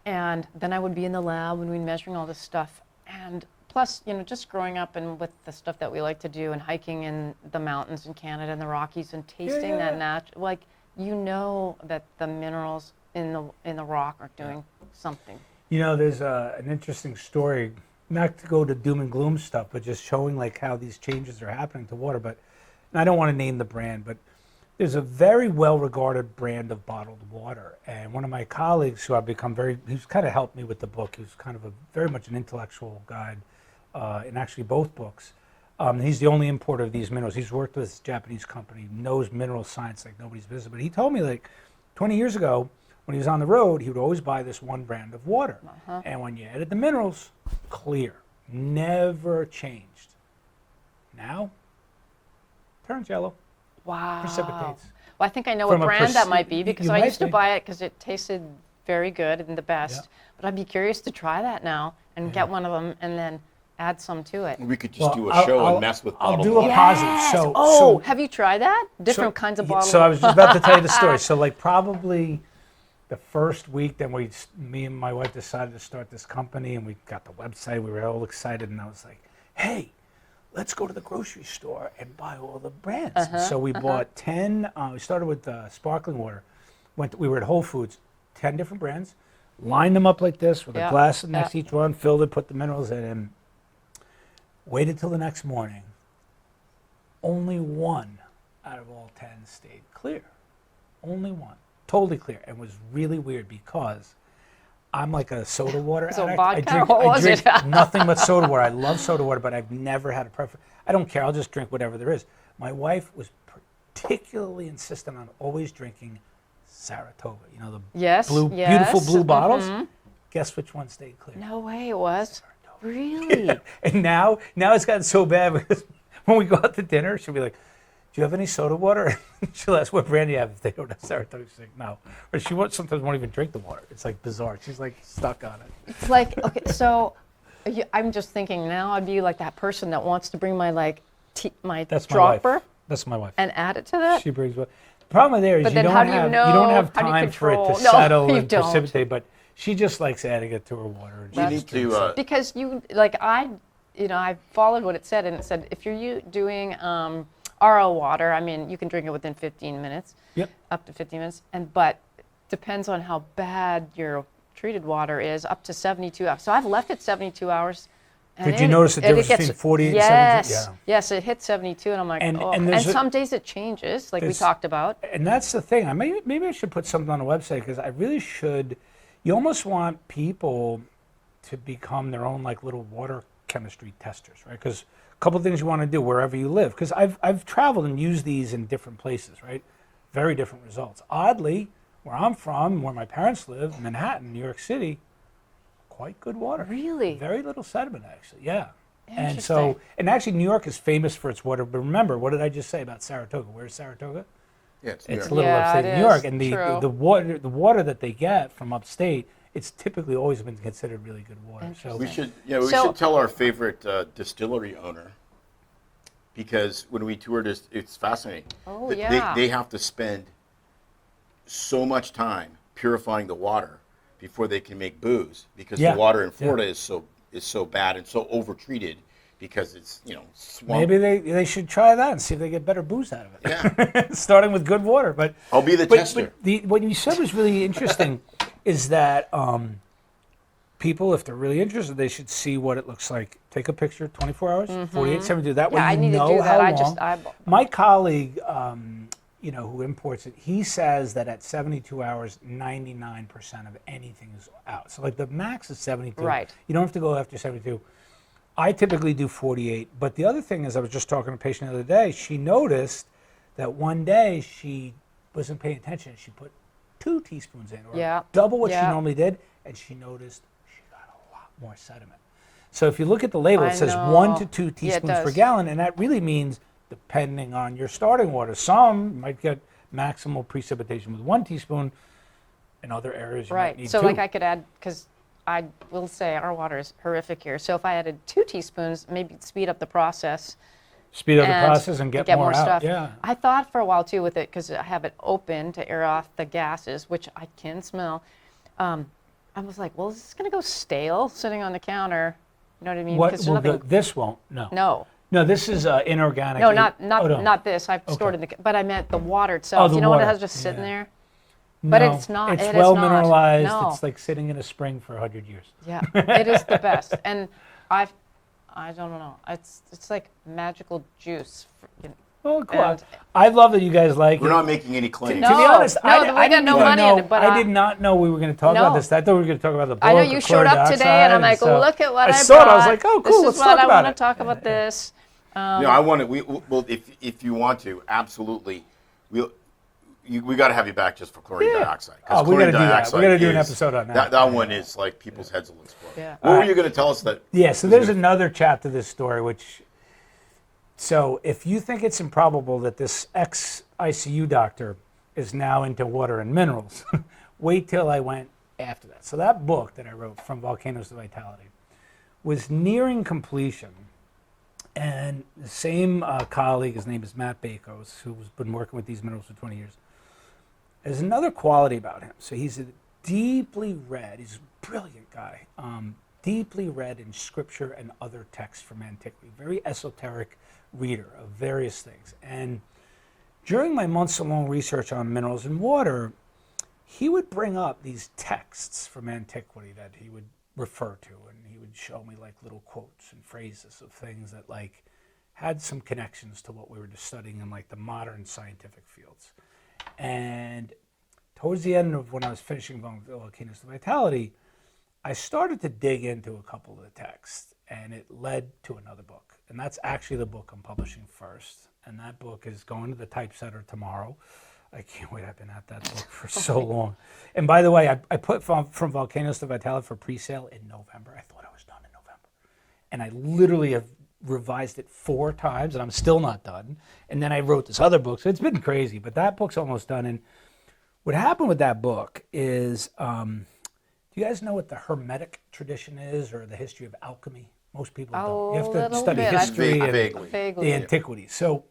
And then I would be in the lab when we were measuring all this stuff. And plus, just growing up and with the stuff that we like to do and hiking in the mountains in Canada and the Rockies and tasting yeah. that natural, like you know that the minerals in the rock are doing something? You know, there's an interesting story, not to go to doom and gloom stuff, but just showing like how these changes are happening to water. But and I don't want to name the brand, but there's a very well-regarded brand of bottled water. And one of my colleagues who I've become who's kind of helped me with the book, who's kind of very much an intellectual guide in actually both books. He's the only importer of these minerals. He's worked with this Japanese company, knows mineral science like nobody's business. But he told me like 20 years ago, when he was on the road, he would always buy this one brand of water. And when you added the minerals, clear, never changed. Now, turns yellow, Wow. precipitates. Well, I think I know From what a brand that might be because you I might used to be. buy it because it tasted very good and the best. Yeah. But I'd be curious to try that now and get one of them and then add some to it. We could just Well, do a show I'll- and mess with I'll bottled do a water. positive. Yes! So- oh, so- have you tried that? Different kinds of bottles. So I was just about to tell you the story. So like probably the first week, then me and my wife decided to start this company, and we got the website. We were all excited, and I was like, "Hey, let's go to the grocery store and buy all the brands." So we bought 10. We started with sparkling water. We were at Whole Foods, 10 different brands, lined them up like this with a Yeah, glass next to yeah. each one, filled it, put the minerals in, and waited till the next morning. Only one out of all 10 stayed clear. Only one. Totally clear. And was really weird because I'm like a soda water So addict. vodka? What was I drink it? nothing but soda water. I love soda water, but I've never had a preference. I don't care. I'll just drink whatever there is. My wife was particularly insistent on always drinking Saratoga. You know, the Yes, beautiful yes, blue bottles. Guess which one stayed clear? No way it was. Really? And now it's gotten so bad because when we go out to dinner, she'll be like, "Do you have any soda water?" She'll ask, "What brand do you have?" If they don't have Saratoga, she's like, "No." Or sometimes won't even drink the water. It's like bizarre. She's like stuck on it. It's like, okay, so I'm just thinking now I'd be like that person that wants to bring my my That's my dropper wife. That's my wife. and add it to that. She brings what. The problem there is But you then don't how do you have know- don't have how do you time for it to control- No, settle you and don't. precipitate. But she just likes adding it to her water. And she We just need drinks to. it. Because I followed what it said, and it said if you're doing RO water, I mean, you can drink it within 15 minutes, Yep. up to 15 minutes, but depends on how bad your treated water is, up to 72 hours. So I've left it 72 hours. and Did you it- notice the and it difference gets- between 48 and yes, 72? Yeah. Yes, it hit 72, and I'm like, And- oh. and And, there's a- some days it changes, like we there's- talked about. And that's the thing. Maybe I should put something on the website because I really should. You almost want people to become their own like little water chemistry testers, right? Because a couple of things you want to do wherever you live. Because I've traveled and used these in different places, right? Very different results. Oddly, where I'm from, where my parents live, Manhattan, New York City, quite good water. Really? Very little sediment, actually. Yeah. And Interesting. and actually, New York is famous for its water. But remember, what did I just say about Saratoga? Where's Saratoga? Yeah, it's It's a New little Yeah, upstate it New York, is. and True. the water that they get from upstate, it's typically always been considered really good water. So We should, we So- should tell our favorite distillery owner because when we toured, it's fascinating. Oh, They- yeah. They have to spend so much time purifying the water before they can make booze because Yeah, the water in yeah. Florida is so bad and so overtreated because it's swamp. maybe they should try that and see if they get better booze out of it. Yeah. Starting with good water, but I'll be the but tester. what you said was really interesting, is that people, if they're really interested, they should see what it looks like. Take a picture, 24 hours, 48, 72. That way Yeah, I you need to know do how that. long. My colleague, who imports it, he says that at 72 hours, 99% of anything is out. So like the max is 72. Right. You don't have to go after 72. I typically do 48. But the other thing is, I was just talking to a patient the other day. She noticed that one day she wasn't paying attention. She put 2 teaspoons in, or Yeah. double what she Yeah. normally did, and she noticed she got a lot more sediment. So if you look at the label, I it says know. 1 to 2 Yeah, it teaspoons per does. gallon, and that really means depending on your starting water. Some might get maximal precipitation with 1 teaspoon. In other areas, you might Right. need So 2. like I could add, because I will say our water is horrific here. So if I added 2 teaspoons, maybe it'd speed up the process. Speed up the process and get more out. stuff. Yeah. I thought for a while too with it, because I have it open to air off the gases, which I can smell. I was like, well, is this going to go stale sitting on the counter? You know what I mean? What 'Cause will there's go, this won't. No. no. No, this is inorganic. No, not Oh, no. not this. I've stored in the. But I meant the water itself. the You know what it water. has just sitting Yeah. there. But No, it's not. It's it is well not. mineralized. No. It's like sitting in a spring for 100 years. Yeah, it is the best. And I don't know. It's like magical juice. Oh, cool. And- I love that you guys like We're it. not making any claims. No. To be honest, no, I we got didn't no even money know, in it, but I did not know we were going to talk about No. this. I thought we were going to talk about the book. I know you or showed up chlorine today, and I'm like, dioxide, look at what I saw brought. it. I was like, oh, cool. Let's This is what talk I about want it. to talk about. This. I want to. Well, if you want to, absolutely, we got to have you back just for chlorine dioxide. 'cause Oh, we got to chlorine do that. We dioxide got to do an is- episode on that. That one is like people's heads will explode. Yeah. What were you going to tell us that? Yeah, so there's another chapter to this story, which, so if you think it's improbable that this ex-ICU doctor is now into water and minerals, wait till I went after that. So that book that I wrote, From Volcanoes to Vitality, was nearing completion. And the same colleague, his name is Matt Bakos, who's been working with these minerals for 20 years. There's another quality about him. So he's deeply read, he's a brilliant guy, deeply read in scripture and other texts from antiquity, very esoteric reader of various things. And during my months-long research on minerals and water, he would bring up these texts from antiquity that he would refer to, and he would show me like little quotes and phrases of things that like had some connections to what we were just studying in like the modern scientific fields. And towards the end of when I was finishing Volcanoes to Vitality, I started to dig into a couple of the texts, and it led to another book. And that's actually the book I'm publishing first. And that book is going to the typesetter tomorrow. I can't wait. I've been at that book for so long. And by the way, I put From Volcanoes to Vitality for pre-sale in November. I thought I was done in November. And I literally have revised it 4 times, and I'm still not done. And then I wrote this other book. So it's been crazy, but that book's almost done. And what happened with that book is, do you guys know what the Hermetic tradition is, or the history of alchemy? Most people don't. You have to little study bit. history and Vaguely. Vaguely. the antiquities. So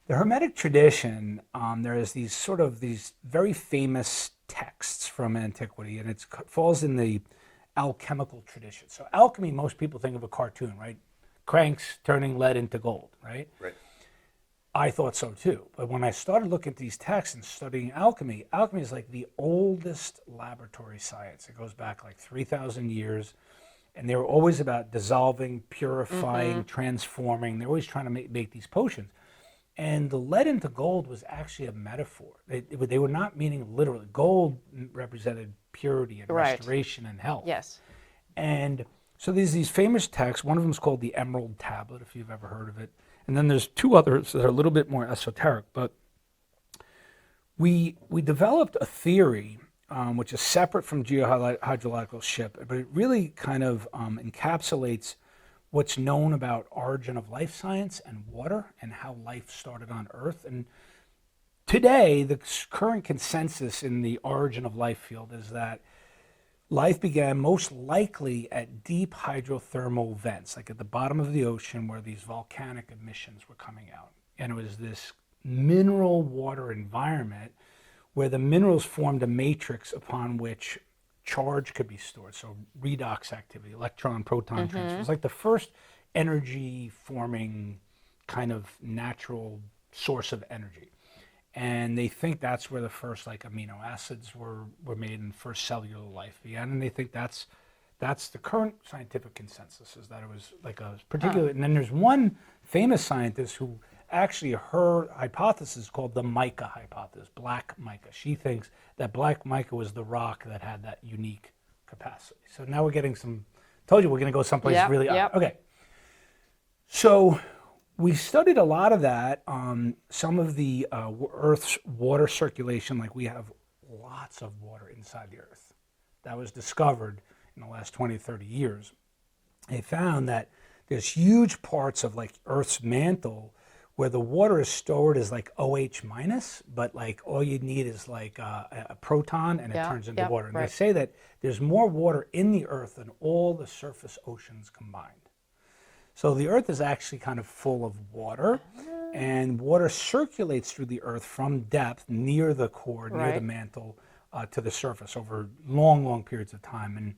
the Hermetic tradition, there is these very famous texts from antiquity, and it falls in the alchemical tradition. So alchemy, most people think of a cartoon, right? Cranks turning lead into gold, right? Right. I thought so too. But when I started looking at these texts and studying alchemy, alchemy is like the oldest laboratory science. It goes back like 3,000 years. And they were always about dissolving, purifying, transforming. They're always trying to make these potions. And the lead into gold was actually a metaphor. They were not meaning literally. Gold represented purity and Right. restoration and health. Yes. And so there's these famous texts. One of them is called the Emerald Tablet, if you've ever heard of it. And then there's 2 others that are a little bit more esoteric. But we developed a theory which is separate from geohydrological ship, but it really kind of encapsulates what's known about origin of life science and water and how life started on Earth. And today, the current consensus in the origin of life field is that life began most likely at deep hydrothermal vents, like at the bottom of the ocean where these volcanic emissions were coming out. And it was this mineral water environment where the minerals formed a matrix upon which charge could be stored. So redox activity, electron-proton transfer. It was like the first energy-forming kind of natural source of energy. And they think that's where the first like amino acids were made and the first cellular life began. And they think that's the current scientific consensus, is that it was like a particular, and then there's one famous scientist who actually, her hypothesis is called the mica hypothesis, black mica. She thinks that black mica was the rock that had that unique capacity. So now we're getting told you we're going to go someplace really up. Okay. So we studied a lot of that, some of the Earth's water circulation, like we have lots of water inside the Earth. That was discovered in the last 20, 30 years. They found that there's huge parts of like Earth's mantle where the water is stored as like OH minus, but like all you need is like a proton and it turns into water. And they say that there's more water in the Earth than all the surface oceans combined. So the Earth is actually kind of full of water, and water circulates through the Earth from depth near the core, near the mantle, to the surface over long, long periods of time. And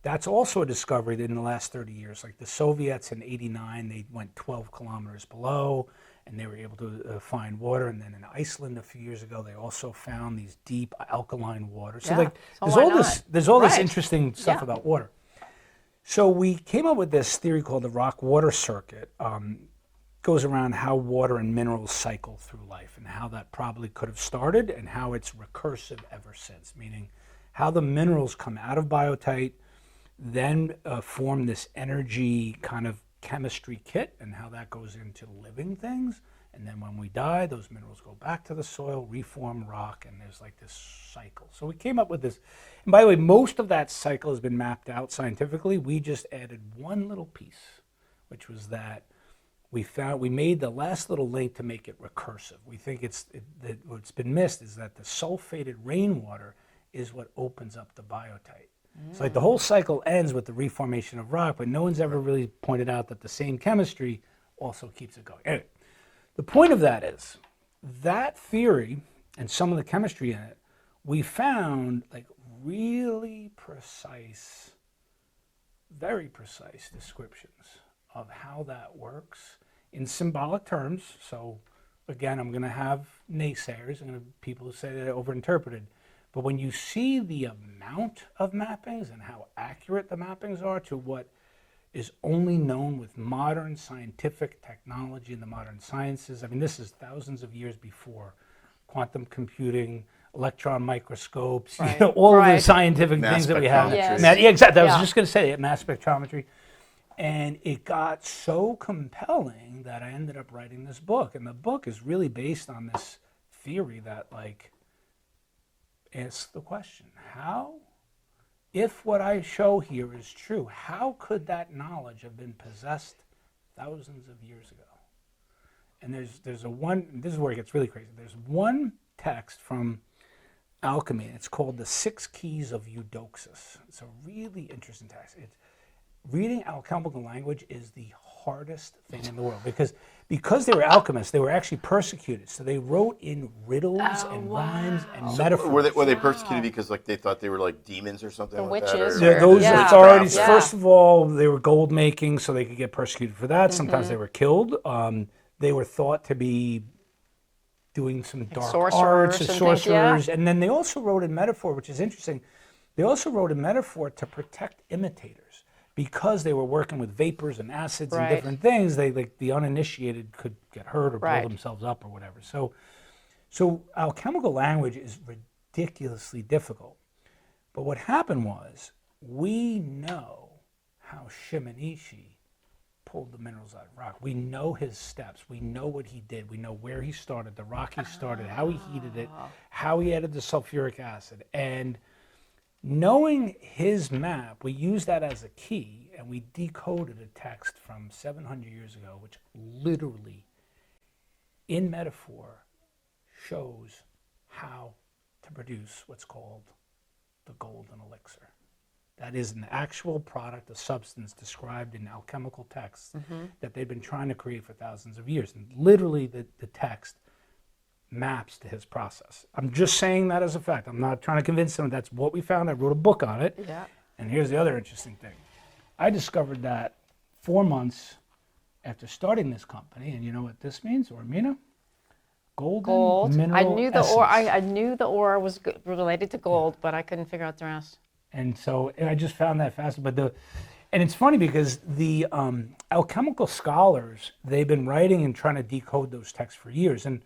That's also a discovery that in the last 30 years. Like the Soviets in '89, they went 12 kilometers below, and they were able to find water. And then in Iceland a few years ago, they also found these deep alkaline waters. So Yeah. like, So there's why all not? this, there's all this Right. interesting stuff Yeah. about water. So we came up with this theory called the rock water circuit. Goes around how water and minerals cycle through life and how that probably could have started and how it's recursive ever since, meaning how the minerals come out of biotite, then form this energy kind of chemistry kit and how that goes into living things. And then when we die, those minerals go back to the soil, reform rock, and there's like this cycle. So we came up with this. And by the way, most of that cycle has been mapped out scientifically. We just added one little piece, which was that we made the last little link to make it recursive. We think that what's been missed is that the sulfated rainwater is what opens up the biotite. So like the whole cycle ends with the reformation of rock, but no one's ever really pointed out that the same chemistry also keeps it going. Anyway, the point of that is that theory and some of the chemistry in it, we found like really precise, very precise descriptions of how that works in symbolic terms. So again, I'm going to have naysayers, I'm going to have people who say that I overinterpreted. But when you see the amount of mappings and how accurate the mappings are to what is only known with modern scientific technology and the modern sciences, I mean, this is thousands of years before quantum computing, electron microscopes, Right. all of the Right. scientific Mass things that we have. spectrometry. Yeah, exactly. I was Yeah. just going to say it, mass spectrometry. And it got so compelling that I ended up writing this book. And the book is really based on this theory that, like, asks the question, how, if what I show here is true, how could that knowledge have been possessed thousands of years ago? And there's a one, this is where it gets really crazy. There's one text from alchemy, and it's called The Six Keys of Eudoxus. It's a really interesting text. Reading alchemical language is the hardest thing in the world because they were alchemists, they were actually persecuted. So they wrote in riddles and rhymes and metaphors. Were they persecuted because like they thought they were like demons or something? The like that, witches or- or- Those Yeah. authorities, Yeah. first of all, they were gold making, so they could get persecuted for that. Sometimes they were killed. They were thought to be doing some dark sorcerers arts, and things, sorcerers. And then they also wrote in metaphor, which is interesting. They also wrote in metaphor to protect imitators. Because they were working with vapors and acids and Right. different things, they like the uninitiated could get hurt or Right. blow themselves up or whatever. So alchemical language is ridiculously difficult. But what happened was, we know how Shimonishi pulled the minerals out of rock. We know his steps. We know what he did. We know where he started, the rock he started, how he heated it, how he added the sulfuric acid. And knowing his map, we used that as a key, and we decoded a text from 700 years ago, which literally, in metaphor, shows how to produce what's called the golden elixir. That is an actual product, a substance described in alchemical texts that they've been trying to create for thousands of years. And literally, the text maps to his process. I'm just saying that as a fact. I'm not trying to convince them that's what we found. I wrote a book on it. Yeah. And here's the other interesting thing. I discovered that 4 months after starting this company, and you know what this means, Aurmina? Golden Gold. mineral I knew the essence. ore. I knew the ore was related to gold, but I couldn't figure out the rest. And so I just found that fascinating. And it's funny because the alchemical scholars, they've been writing and trying to decode those texts for years. And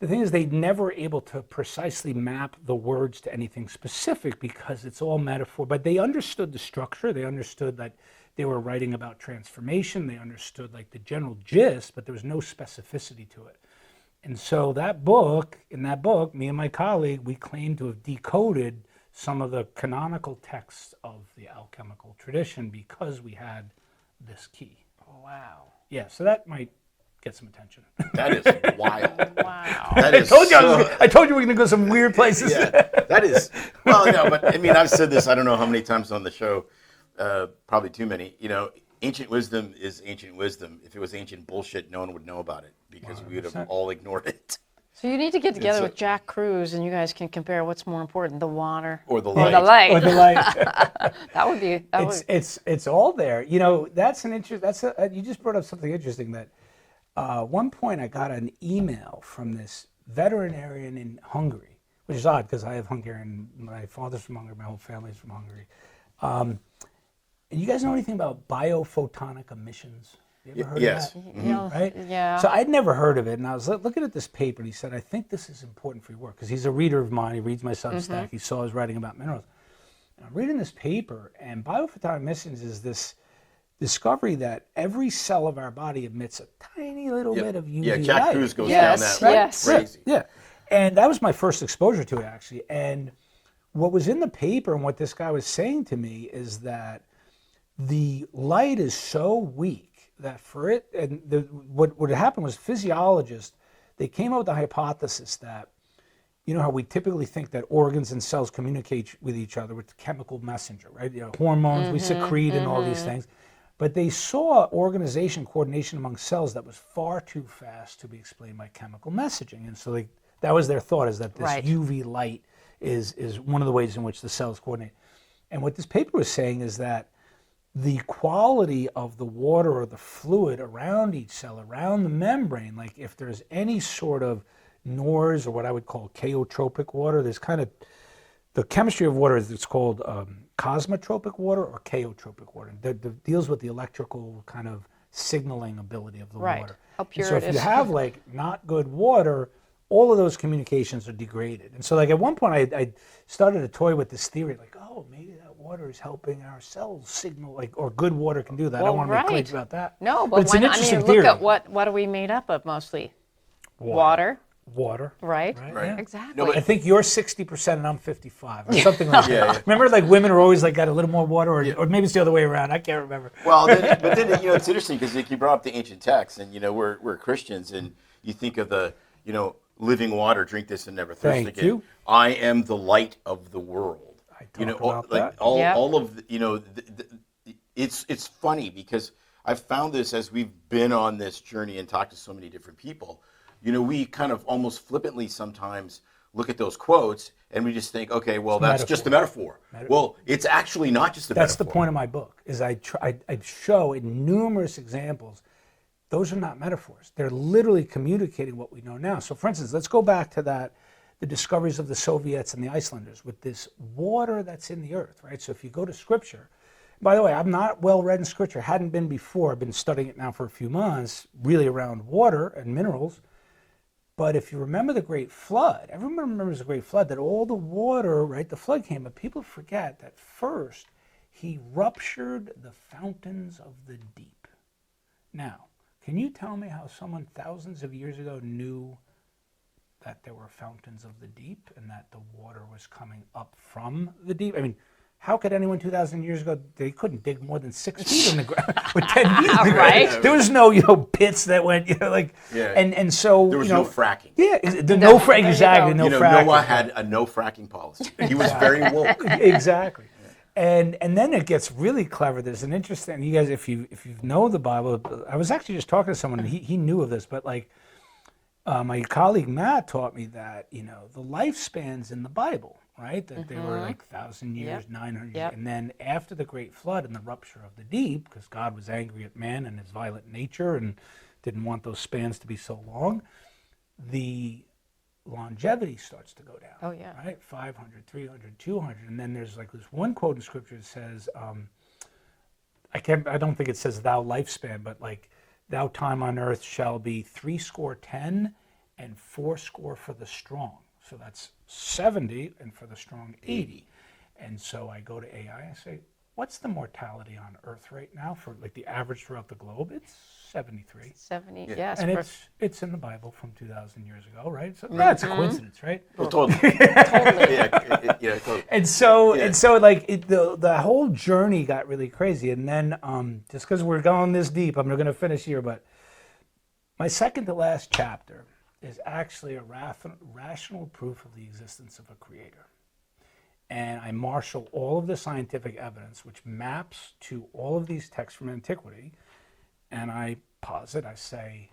the thing is, they never were able to precisely map the words to anything specific because it's all metaphor. But they understood the structure. They understood that they were writing about transformation. They understood like the general gist, but there was no specificity to it. And so in that book, me and my colleague, we claimed to have decoded some of the canonical texts of the alchemical tradition because we had this key. Wow. Yeah, so that might get some attention. That is wild. Wow. That is I told you we're going to go some weird places. Yeah, that is. Well, no, but I mean, I've said this. I don't know how many times on the show. Probably too many. You know, ancient wisdom is ancient wisdom. If it was ancient bullshit, no one would know about it because we would have 100%. all ignored it. So you need to get together It's a- with Jack Cruz, and you guys can compare what's more important, the water Or the or the light. light. Or the light. That would be. That would, It's all there. You know, that's an interest. You just brought up something interesting. That one point I got an email from this veterinarian in Hungary, which is odd because I have Hungarian. My father's from Hungary. My whole family's from Hungary. And you guys know anything about biophotonic emissions? You ever heard Yes. of that? you know, Right? Yeah. So I'd never heard of it, and I was looking at this paper, and he said, I think this is important for your work, because he's a reader of mine. He reads my Substack. He saw I was writing about minerals. And I'm reading this paper, and biophotonic emissions is this discovery that every cell of our body emits a tiny little bit of UV Yeah, Jack light. Cruz goes Yes, down that like yes. crazy. Yeah. And that was my first exposure to it, actually. And what was in the paper and what this guy was saying to me is that the light is so weak that for it, and what had happened was physiologists, they came up with the hypothesis that, you know how we typically think that organs and cells communicate with each other with chemical messenger, right? You know, hormones, we secrete and all these things. But they saw organization, coordination among cells that was far too fast to be explained by chemical messaging. And so that was their thought, is that this Right. UV light is one of the ways in which the cells coordinate. And what this paper was saying is that the quality of the water or the fluid around each cell, around the membrane, like if there's any sort of NORS or what I would call chaotropic water, there's kind of, the chemistry of water is it's called cosmotropic water or chaotropic water. That deals with the electrical kind of signaling ability of the Right. water. How And pure so it if you is. have like not good water, all of those communications are degraded. And so like at one point I started to toy with this theory, like, oh, maybe that water is helping our cells signal, like, or good water can do that. I Well, don't want to make right. claims about that. No, but it's why an not? I interesting mean, theory. look at what are we made up of mostly? Water, Water. right? Right. Yeah. Exactly. No, but- I think you're 60% and I'm 55 or something like that. Yeah. Remember, like women are always like got a little more water, or maybe it's the other way around. I can't remember. Well, but then you know it's interesting because you brought up the ancient texts, and you know we're Christians, and you think of the living water, drink this and never thirst Thank again. you. I am the light of the world. I You know, talk about that. Yeah. all of it's funny because I've found this as we've been on this journey and talked to so many different people. You know, we kind of almost flippantly sometimes look at those quotes and we just think, okay, well, that's just a metaphor. Well, it's actually not just a That's the metaphor. point of my book. Is I show in numerous examples, those are not metaphors. They're literally communicating what we know now. So, for instance, let's go back to the discoveries of the Soviets and the Icelanders with this water that's in the earth, right? So, if you go to Scripture, by the way, I'm not well read in Scripture. Hadn't been before. I've been studying it now for a few months, really around water and minerals. But if you remember the Great Flood, everyone remembers the Great Flood, that all the water, right, the flood came, but people forget that first he ruptured the fountains of the deep. Now, can you tell me how someone thousands of years ago knew that there were fountains of the deep and that the water was coming up from the deep? I mean, how could anyone 2,000 years ago, they couldn't dig more than 6 feet in the ground with 10 feet in the ground. Right. There was no, pits that went, like, Yeah. and so, There was no fracking. Yeah, No, there you exactly, go. no You know, fracking. Noah had a no fracking policy. He was very woke. Exactly. And then it gets really clever. There's an interesting, you guys, if you know the Bible, I was actually just talking to someone, and he knew of this, but like my colleague Matt taught me that, the lifespans in the Bible, right? That they were like 1,000 years, Yep. 900 Yep. years. And then after the Great Flood and the rupture of the deep, because God was angry at man and his violent nature and didn't want those spans to be so long, the longevity starts to go down. Oh, yeah. Right? 500, 300, 200. And then there's like this one quote in Scripture that says, I don't think it says thou lifespan, but like, thou time on earth shall be 70 and 80 for the strong. So that's 70, and for the strong 80. And so I go to AI and say, what's the mortality on earth right now for like the average throughout the globe? It's 73. 70, yes. And it's in the Bible from 2,000 years ago, right? So that's a coincidence, right? Well, totally. totally. Yeah, totally. And so Yeah. like the whole journey got really crazy. And then just because we're going this deep, I'm going to finish here, but my second to last chapter is actually a rational proof of the existence of a creator. And I marshal all of the scientific evidence, which maps to all of these texts from antiquity, and I posit, I say,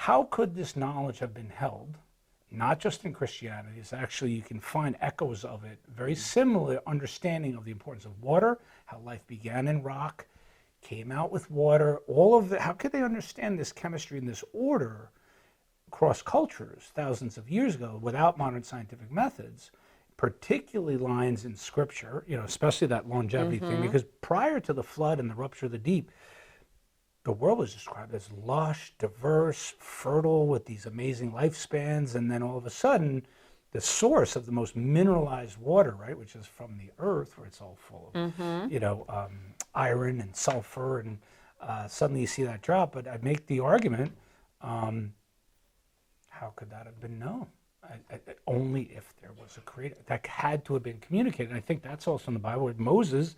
how could this knowledge have been held, not just in Christianity, it's actually, you can find echoes of it, very similar understanding of the importance of water, how life began in rock, came out with water, all of that. How could they understand this chemistry and this order across cultures thousands of years ago without modern scientific methods, particularly lines in scripture, especially that longevity thing, because prior to the flood and the rupture of the deep, the world was described as lush, diverse, fertile, with these amazing lifespans, and then all of a sudden, the source of the most mineralized water, right, which is from the earth, where it's all full of, iron and sulfur, and suddenly you see that drop. But I make the argument, how could that have been known? Only if there was a creator. That had to have been communicated. And I think that's also in the Bible with Moses.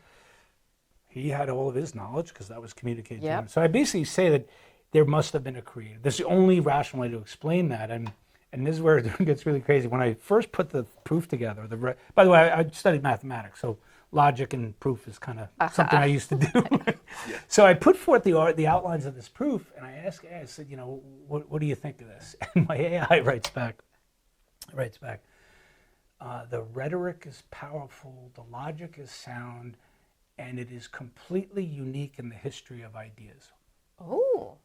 He had all of his knowledge because that was communicated to him. So I basically say that there must have been a creator. That's the only rational way to explain that. And this is where it gets really crazy. When I first put the proof together, by the way, I studied mathematics, so logic and proof is kind of something I used to do. So I put forth the outlines of this proof, and I asked AI, I said, what do you think of this? And my AI writes back, the rhetoric is powerful, the logic is sound, and it is completely unique in the history of ideas. Oh.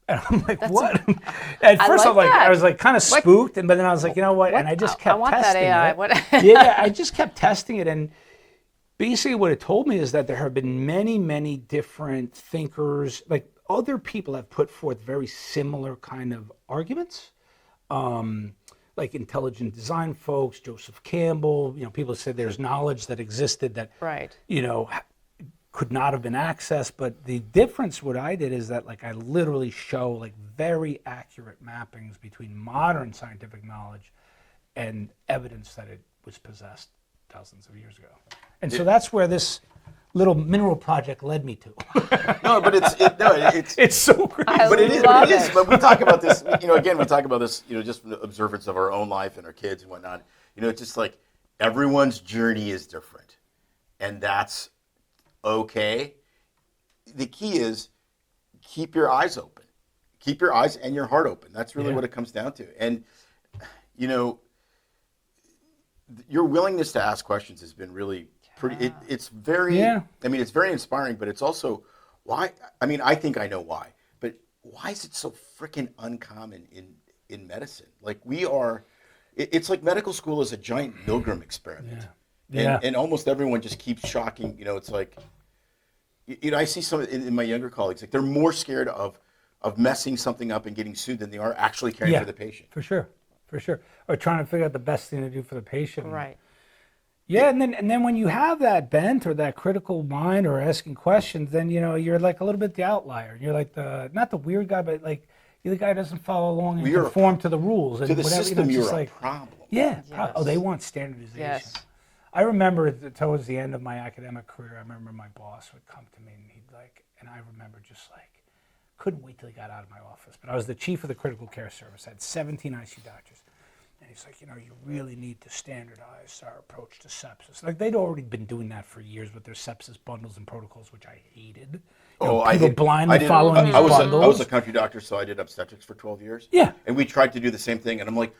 And I'm like, what? At first, I was like kind of spooked, but then I was like, you know what? And I just kept testing it. Yeah, I just kept testing it, and basically what it told me is that there have been many, many different thinkers, like other people have put forth very similar kind of arguments. Like intelligent design folks, Joseph Campbell, people said there's knowledge that existed that, could not have been accessed. But the difference, what I did is that I literally show very accurate mappings between modern scientific knowledge and evidence that it was possessed thousands of years ago. And so that's where this little mineral project led me to. No, but it's so crazy. But it is. But we talk about this, again, we talk about this, just from the observance of our own life and our kids and whatnot. It's just like everyone's journey is different, and that's okay. The key is keep your eyes open, keep your eyes and your heart open. That's really what it comes down to. And your willingness to ask questions has been really pretty. It's very. It's very inspiring, but it's also why. I think I know why, but why is it so freaking uncommon in medicine? It's like medical school is a giant Milgram experiment. And almost everyone just keeps shocking. It's like, I see some in my younger colleagues, they're more scared of messing something up and getting sued than they are actually caring for the patient. For sure. Or trying to figure out the best thing to do for the patient. Right. Yeah, and then when you have that bent or that critical mind or asking questions, then you're like a little bit the outlier. You're like not the weird guy, but you're the guy who doesn't follow along and conform to the rules and to the whatever. System, you're a problem. Yeah. Oh, they want standardization. Yes. I remember towards the end of my academic career, I remember my boss would come to me and and I remember just couldn't wait till he got out of my office. But I was the chief of the critical care service. I had 17 ICU doctors. And he's like, you really need to standardize our approach to sepsis. They'd already been doing that for years with their sepsis bundles and protocols, which I hated. People blindly following these bundles. I was a country doctor, so I did obstetrics for 12 years. Yeah. And we tried to do the same thing, and I'm like,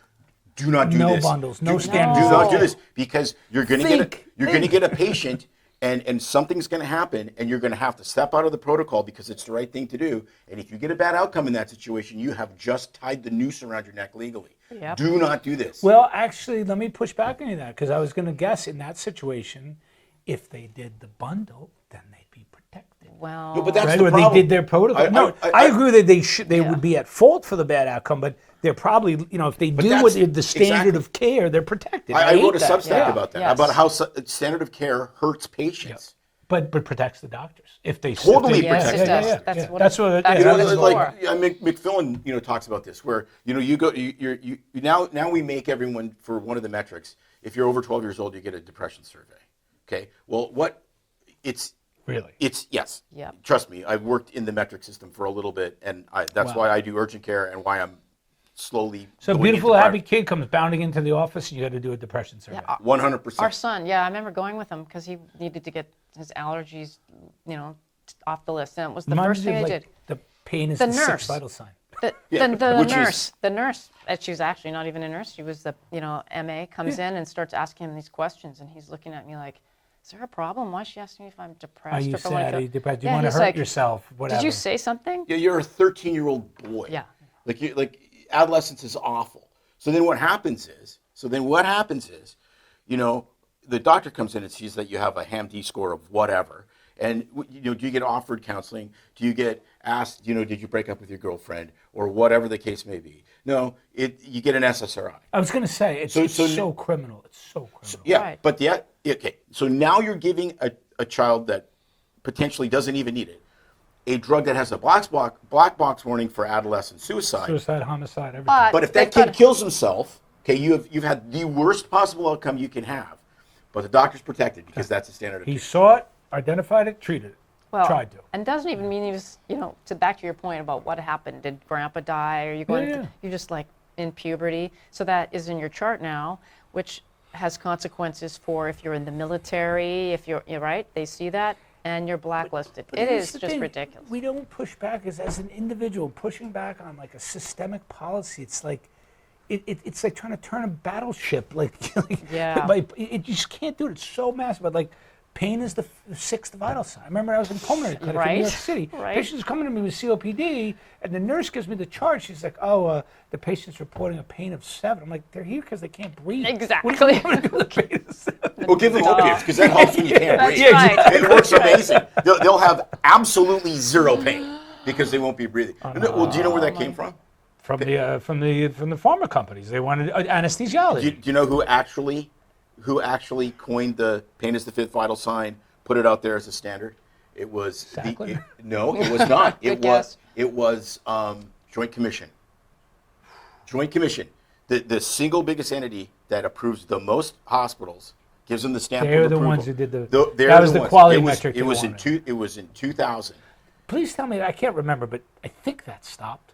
do not do no this. No bundles, no standards. Do not do this, because you're going to get a patient, and something's going to happen, and you're going to have to step out of the protocol because it's the right thing to do. And if you get a bad outcome in that situation, you have just tied the noose around your neck legally. Yep. Do not do this. Well, actually, let me push back on you that, because I was going to guess in that situation, if they did the bundle, then they'd be protected. Well, no, but that's right? the problem. They did their protocol. I agree that they would be at fault for the bad outcome, but they're probably, if they do what the standard of care, they're protected. I wrote a Substack about that, about how standard of care hurts patients. But protects the doctors if they totally protects. That's what it's for. McFillan, talks about this, where you go, now we make everyone, for one of the metrics, if you're over 12 years old, you get a depression survey. Okay, well, it's yes. Yeah. Trust me, I've worked in the metric system for a little bit, and that's why I do urgent care and why I'm slowly. So a beautiful, happy kid comes bounding into the office, and you got to do a depression survey. 100%. Our son, I remember going with him because he needed to get his allergies, off the list, and it was the first thing I did. The pain is the sixth vital sign. The nurse, she's actually not even a nurse. She was the MA, comes in and starts asking him these questions, and he's looking at me like, "Is there a problem? Why is she asking me if I'm depressed? Are you or if I wanna sad? Are feel-" you depressed? Do you Yeah, want to he's hurt like, yourself? Whatever. Did you say something? Yeah, you're a 13-year-old boy. Yeah. Like adolescence is awful. So then what happens is, the doctor comes in and sees that you have a HAM-D score of whatever. And, do you get offered counseling? Do you get asked, did you break up with your girlfriend or whatever the case may be? No, you get an SSRI. I was going to say, it's so criminal. It's so criminal. Yeah, Right. but okay. So now you're giving a child that potentially doesn't even need it a drug that has a black box warning for adolescent suicide. Suicide, homicide, everything. But if that kid kills himself, okay, you've had the worst possible outcome you can have. But the doctor's protected because that's the standard of He care. saw it, identified it, treated it. Well, Tried to. and doesn't even mean he was, back to your point about what happened. Did grandpa die? Are you going? Yeah. You're just like in puberty. So that is in your chart now, which has consequences for if you're in the military. If you're right, they see that and you're blacklisted. But It here's is the just thing, ridiculous. We don't push back as an individual. Pushing back on like a systemic policy, it's like it's like trying to turn a battleship. Yeah. You just can't do it. It's so massive. But like, pain is the sixth vital sign. I remember I was in pulmonary clinic in Right. New York City. Right. Patient's coming to me with COPD, and the nurse gives me the chart. She's like, "Oh, the patient's reporting a pain of 7." I'm like, "They're here because they can't breathe." Exactly. What do you want to do with a pain of 7? Well, give them opiates because that helps when you can't That's breathe. right. It works amazing. They'll have absolutely zero pain because they won't be breathing. Well, do you know where that came from? From the pharma companies, they wanted anesthesiology. Do you know who actually coined the pain is the fifth vital sign, put it out there as a standard? It was Sackler? No, it was not. Good guess. It was Joint Commission. Joint Commission, the single biggest entity that approves the most hospitals, gives them the stamp They're of the approval. ones who did the. They're that was the ones. quality It was- metric. It they was wanted. It was in 2000. Please tell me. I can't remember, but I think that stopped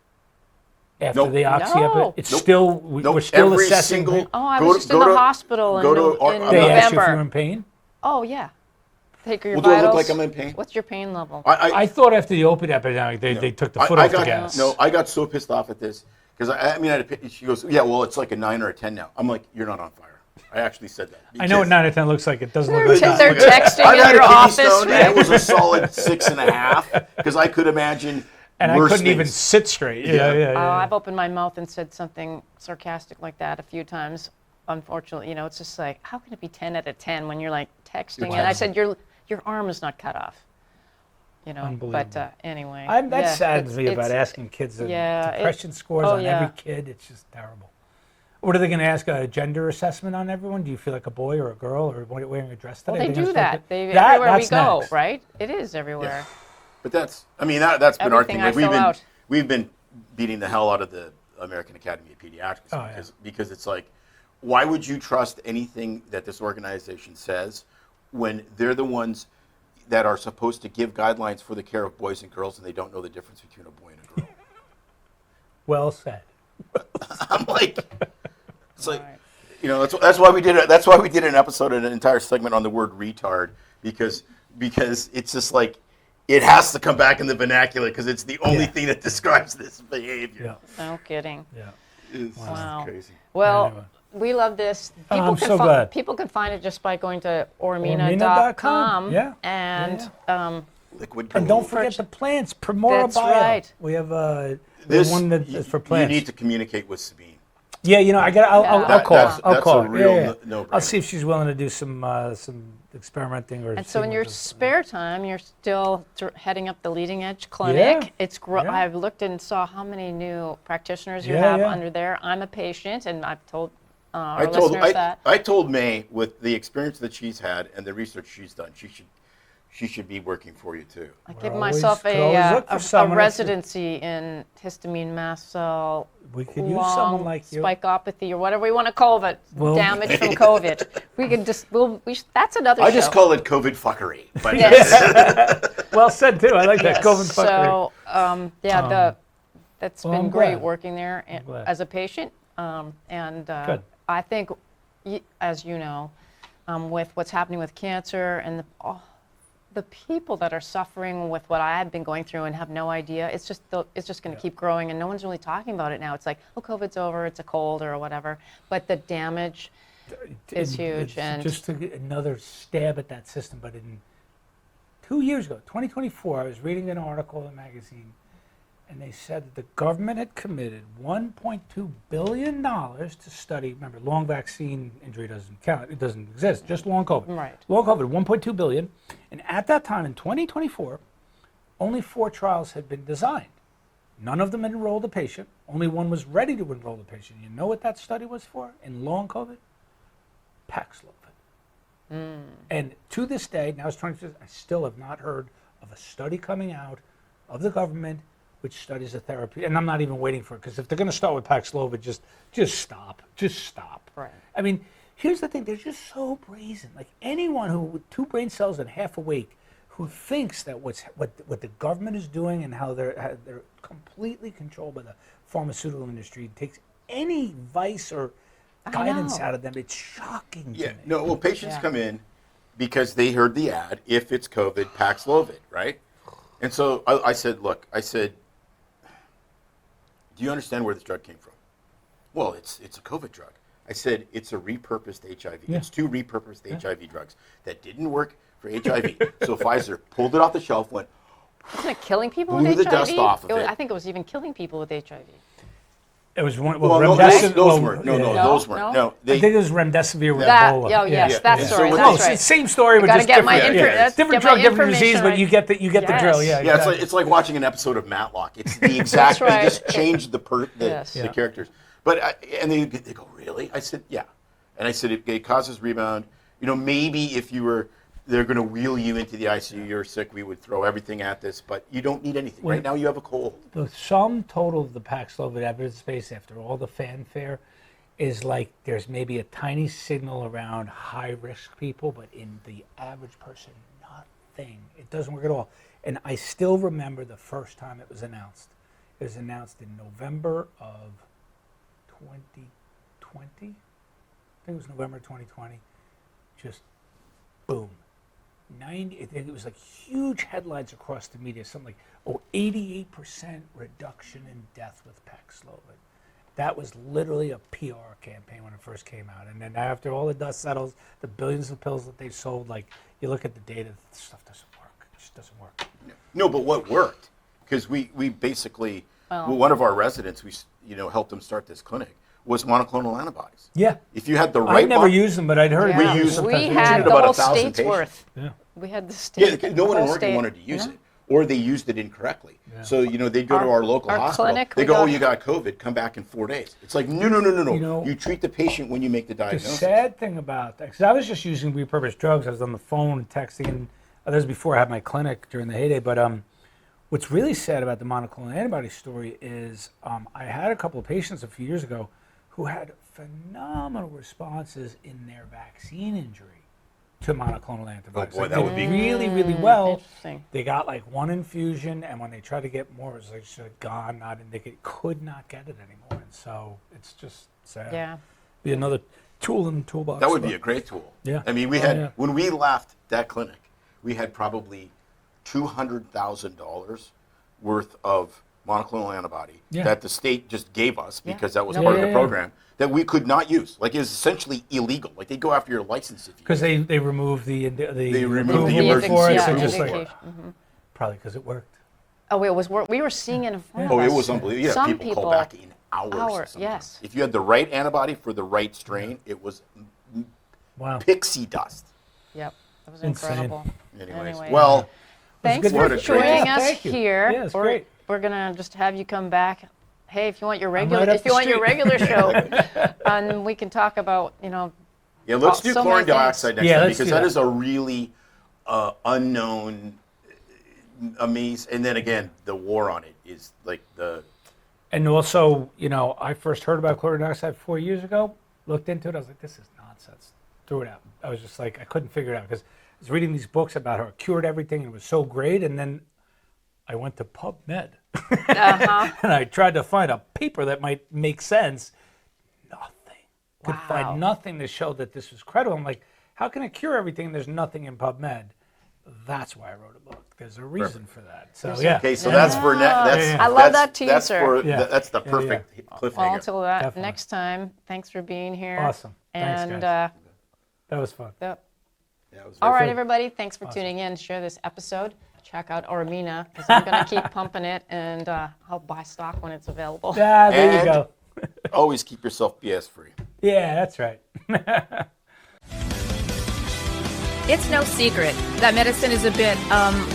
after Nope. the oxy. No. It's Nope. still Nope, we're still every assessing. single- Oh, I Go was to- just in go the to- hospital go to in our- They ask you if November. you're in pain. Oh yeah. Take your Well, do I vitals. look like I'm in pain? What's your pain level? I thought after the opiate epidemic, they took the foot off the gas. No, I got so pissed off at this because she goes, yeah, well, it's like a 9 or a 10 now. I'm like, you're not on fire. I actually said that. I know what because 9 or 10 looks like. It doesn't look They're, like they're that. texting I've in had your a kidney office. stone, and it was a solid 6.5 because I could imagine And I worse couldn't even things. sit straight. Yeah. I've opened my mouth and said something sarcastic like that a few times. Unfortunately, it's just like, how can it be 10 out of 10 when you're like texting? And I said, your arm is not cut off. Unbelievable. But anyway. That saddens me about asking kids the depression scores on every kid. It's just terrible. What are they going to ask? A gender assessment on everyone? Do you feel like a boy or a girl or wearing a dress today? Well, they Are gonna do start that. to- Everywhere we that's go, next. right? It is everywhere. But that's been our Everything thing. I Like fill out. we've been beating the hell out of the American Academy of Pediatrics Oh, yeah. because it's like, why would you trust anything that this organization says when they're the ones that are supposed to give guidelines for the care of boys and girls and they don't know the difference between a boy and a girl? Well said. I'm like, it's like, that's why we did it. That's why we did an episode, an entire segment on the word retard because it's just like it has to come back in the vernacular because it's the only thing that describes this behavior. Yeah. No kidding. Yeah. It's Wow. crazy. Well, Anyway. we love this. I'm so glad. People can find it just by going to Aurmina.com. Aurmina.com. Yeah. And Liquid And don't gold. forget the plants. Primora That's Bio. right. We have the This, one that's for plants. You need to communicate with Sabine. Yeah, I'll call her. I'll That's call a her. real Yeah. no-brainer. I'll see if she's willing to do some experimenting or. And so in seeing your what this- spare time, you're still heading up the Leading Edge Clinic. Yeah. It's Yeah. I've looked and saw how many new practitioners you Yeah, have yeah. under there. I'm a patient, and I've told our listeners that. I told May with the experience that she's had and the research she's done, she should be working for you too. I give always- myself could always look for a someone if you- residency in histamine mast cell. We could use someone like you. Spikeopathy or whatever we want to call it, Well- damage from COVID. We could just, that's another I show. just call it COVID fuckery. But Yes. Well said too. I like that. Yes. COVID fuckery. So, that's well, been I'm great glad. working there glad. as a patient. Good. I think, as you know, with what's happening with cancer and the the people that are suffering with what I've been going through and have no idea, it's just going to keep growing, and no one's really talking about it now. It's like, oh, COVID's over, it's a cold or whatever, but the damage is huge. It's And just to get another stab at that system, but in 2 years ago, 2024, I was reading an article in a magazine, and they said that the government had committed $1.2 billion to study. Remember, long vaccine injury doesn't count; it doesn't exist. Just long COVID. Right. Long COVID, 1.2 billion, and at that time in 2024, only 4 trials had been designed. None of them had enrolled a patient. Only one was ready to enroll a patient. You know what that study was for in long COVID? Paxlovid. And to this day, now it's 20, I still have not heard of a study coming out of the government which studies the therapy. And I'm not even waiting for it, because if they're going to start with Paxlovid, just stop. Just stop. Right. I mean, here's the thing. They're just so brazen. Like anyone who, with 2 brain cells and half awake, who thinks that what the government is doing and how they're completely controlled by the pharmaceutical industry, takes any vice or guidance out of them, it's shocking to me. No, well, patients come in because they heard the ad, if it's COVID, Paxlovid, right? And so I said, look, do you understand where this drug came from? Well, it's a COVID drug. I said, it's a repurposed HIV. Yeah. It's 2 repurposed HIV drugs that didn't work for HIV. So Pfizer pulled it off the shelf, went, isn't it killing people blew with the HIV? dust off of it. I think it was even killing people with HIV. It was one. well, no, remdesivir. those weren't. No, No? those weren't. No? No, I think it was remdesivir with That, Ebola. oh, yes, Yeah. that Yeah. story. So That's It's the right. same story, but Gotta just get my different. info- Different get drug, my different disease, information but right. you get the Yes. drill. Yeah, Yeah, exactly. it's like watching an episode of Matlock. It's the exact. right. They just changed the Yes. the characters. But and they go, really? I said, yeah. And I said, it causes rebound. You know, maybe if they're going to wheel you into the ICU, you're sick, we would throw everything at this, but you don't need anything. Right now you have a cold. The sum total of the Paxlovid evidence base, after all the fanfare, is like there's maybe a tiny signal around high-risk people, but in the average person, nothing. It doesn't work at all. And I still remember the first time it was announced. It was announced in November of 2020. I think it was November 2020. Just boom. I think it was like huge headlines across the media. Something like, 88% reduction in death with Paxlovid. That was literally a PR campaign when it first came out. And then after all the dust settles, the billions of pills that they sold, like, you look at the data, this stuff doesn't work. It just doesn't work. No, but what worked? Because we basically, one of our residents, we helped them start this clinic, was monoclonal antibodies. Yeah. If you had the right, I never used them, but I'd heard Yeah. We used them. We We had treated the about whole 1,000 state's patients. worth. Yeah. We had the state. Yeah, no one in whole Oregon state. wanted to use it, or they used it incorrectly. Yeah. So they'd go to our local our hospital. clinic, They we go, got- "Oh, you got COVID. Come back in 4 days." It's like, no. You know, You treat the patient when you make the The diagnosis. sad thing about that, because I was just using repurposed drugs. I was on the phone and texting, and that was before I had my clinic during the heyday. But what's really sad about the monoclonal antibody story is I had a couple of patients a few years ago who had phenomenal responses in their vaccine injury to monoclonal antibodies. boy, Like, that did would be really, really well. Interesting. They got like 1 infusion, and when they tried to get more, it was like should have gone, not, and they could not get it anymore. And so it's just sad. Yeah. Be another tool in the toolbox. That would be but- a great tool. Yeah. I mean, we Oh, had yeah. when we left that clinic, we had probably $200,000 worth of monoclonal antibody Yeah. that the state just gave us Yeah. because that was Yeah, part of yeah, the yeah. program that we could not use. Like, it was essentially illegal. Like, they go after your license if you Because they removed the removed the approval emergency for it, yeah, so approval just for like it. probably because it worked. Oh, it was. We were seeing it in front of Oh, us. it was unbelievable. Yeah, Some people call back in hours. sometimes. yes. If you had the right antibody for the right strain, it was Wow. pixie dust. Yep. That was Insane. incredible. Anyways, Anyway. well, Thanks good What for a great joining job. us Thank you. here. Yeah, it's great. We're gonna just have you come back. Hey, if you want your right regular, up if the you want your street. regular show, and we can talk about yeah, let's do so many chlorine things. dioxide next Yeah, time let's because do that that. is a really unknown, amazing. And then again, the war on it is like the. And also, I first heard about chlorine dioxide 4 years ago. Looked into it. I was like, this is nonsense. Threw it out. I was just like, I couldn't figure it out because I was reading these books about how it cured everything and it was so great. And then I went to PubMed and I tried to find a paper that might make sense. Nothing. Could Wow. find nothing to show that this was credible. I'm like, how can it cure everything? There's nothing in PubMed. that's why I wrote a book. There's a reason for that. So There's a- yeah. Okay, so that's for I love that That's teaser. for Yeah. that's the perfect Well, cliffhanger. until that Definitely. next time, thanks for being here. Awesome. Thanks, And guys. That was fun. yep. Yeah, it was All very right, fun. everybody, thanks for tuning in. Share this episode. Check out Aurmina, because I'm going to keep pumping it, and I'll buy stock when it's available. Yeah, there you And- go. Always keep yourself BS free. Yeah, that's right. It's no secret that medicine is a bit,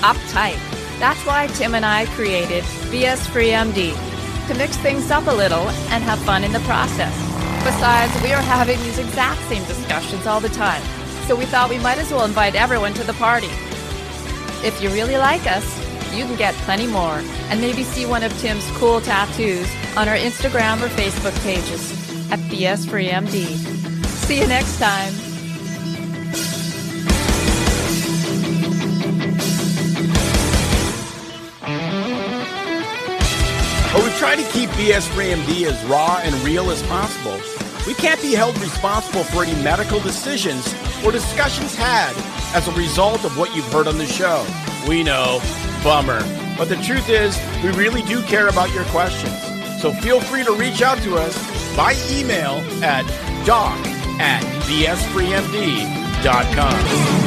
uptight. That's why Tim and I created BS Free MD, to mix things up a little and have fun in the process. Besides, we are having these exact same discussions all the time, so we thought we might as well invite everyone to the party. If you really like us, you can get plenty more, and maybe see one of Tim's cool tattoos on our Instagram or Facebook pages at BS Free MD. See you next time. But we try to keep BS Free MD as raw and real as possible. We can't be held responsible for any medical decisions or discussions had as a result of what you've heard on the show. We know, bummer. But the truth is, we really do care about your questions. So feel free to reach out to us by email at doc@bsfreemd.com.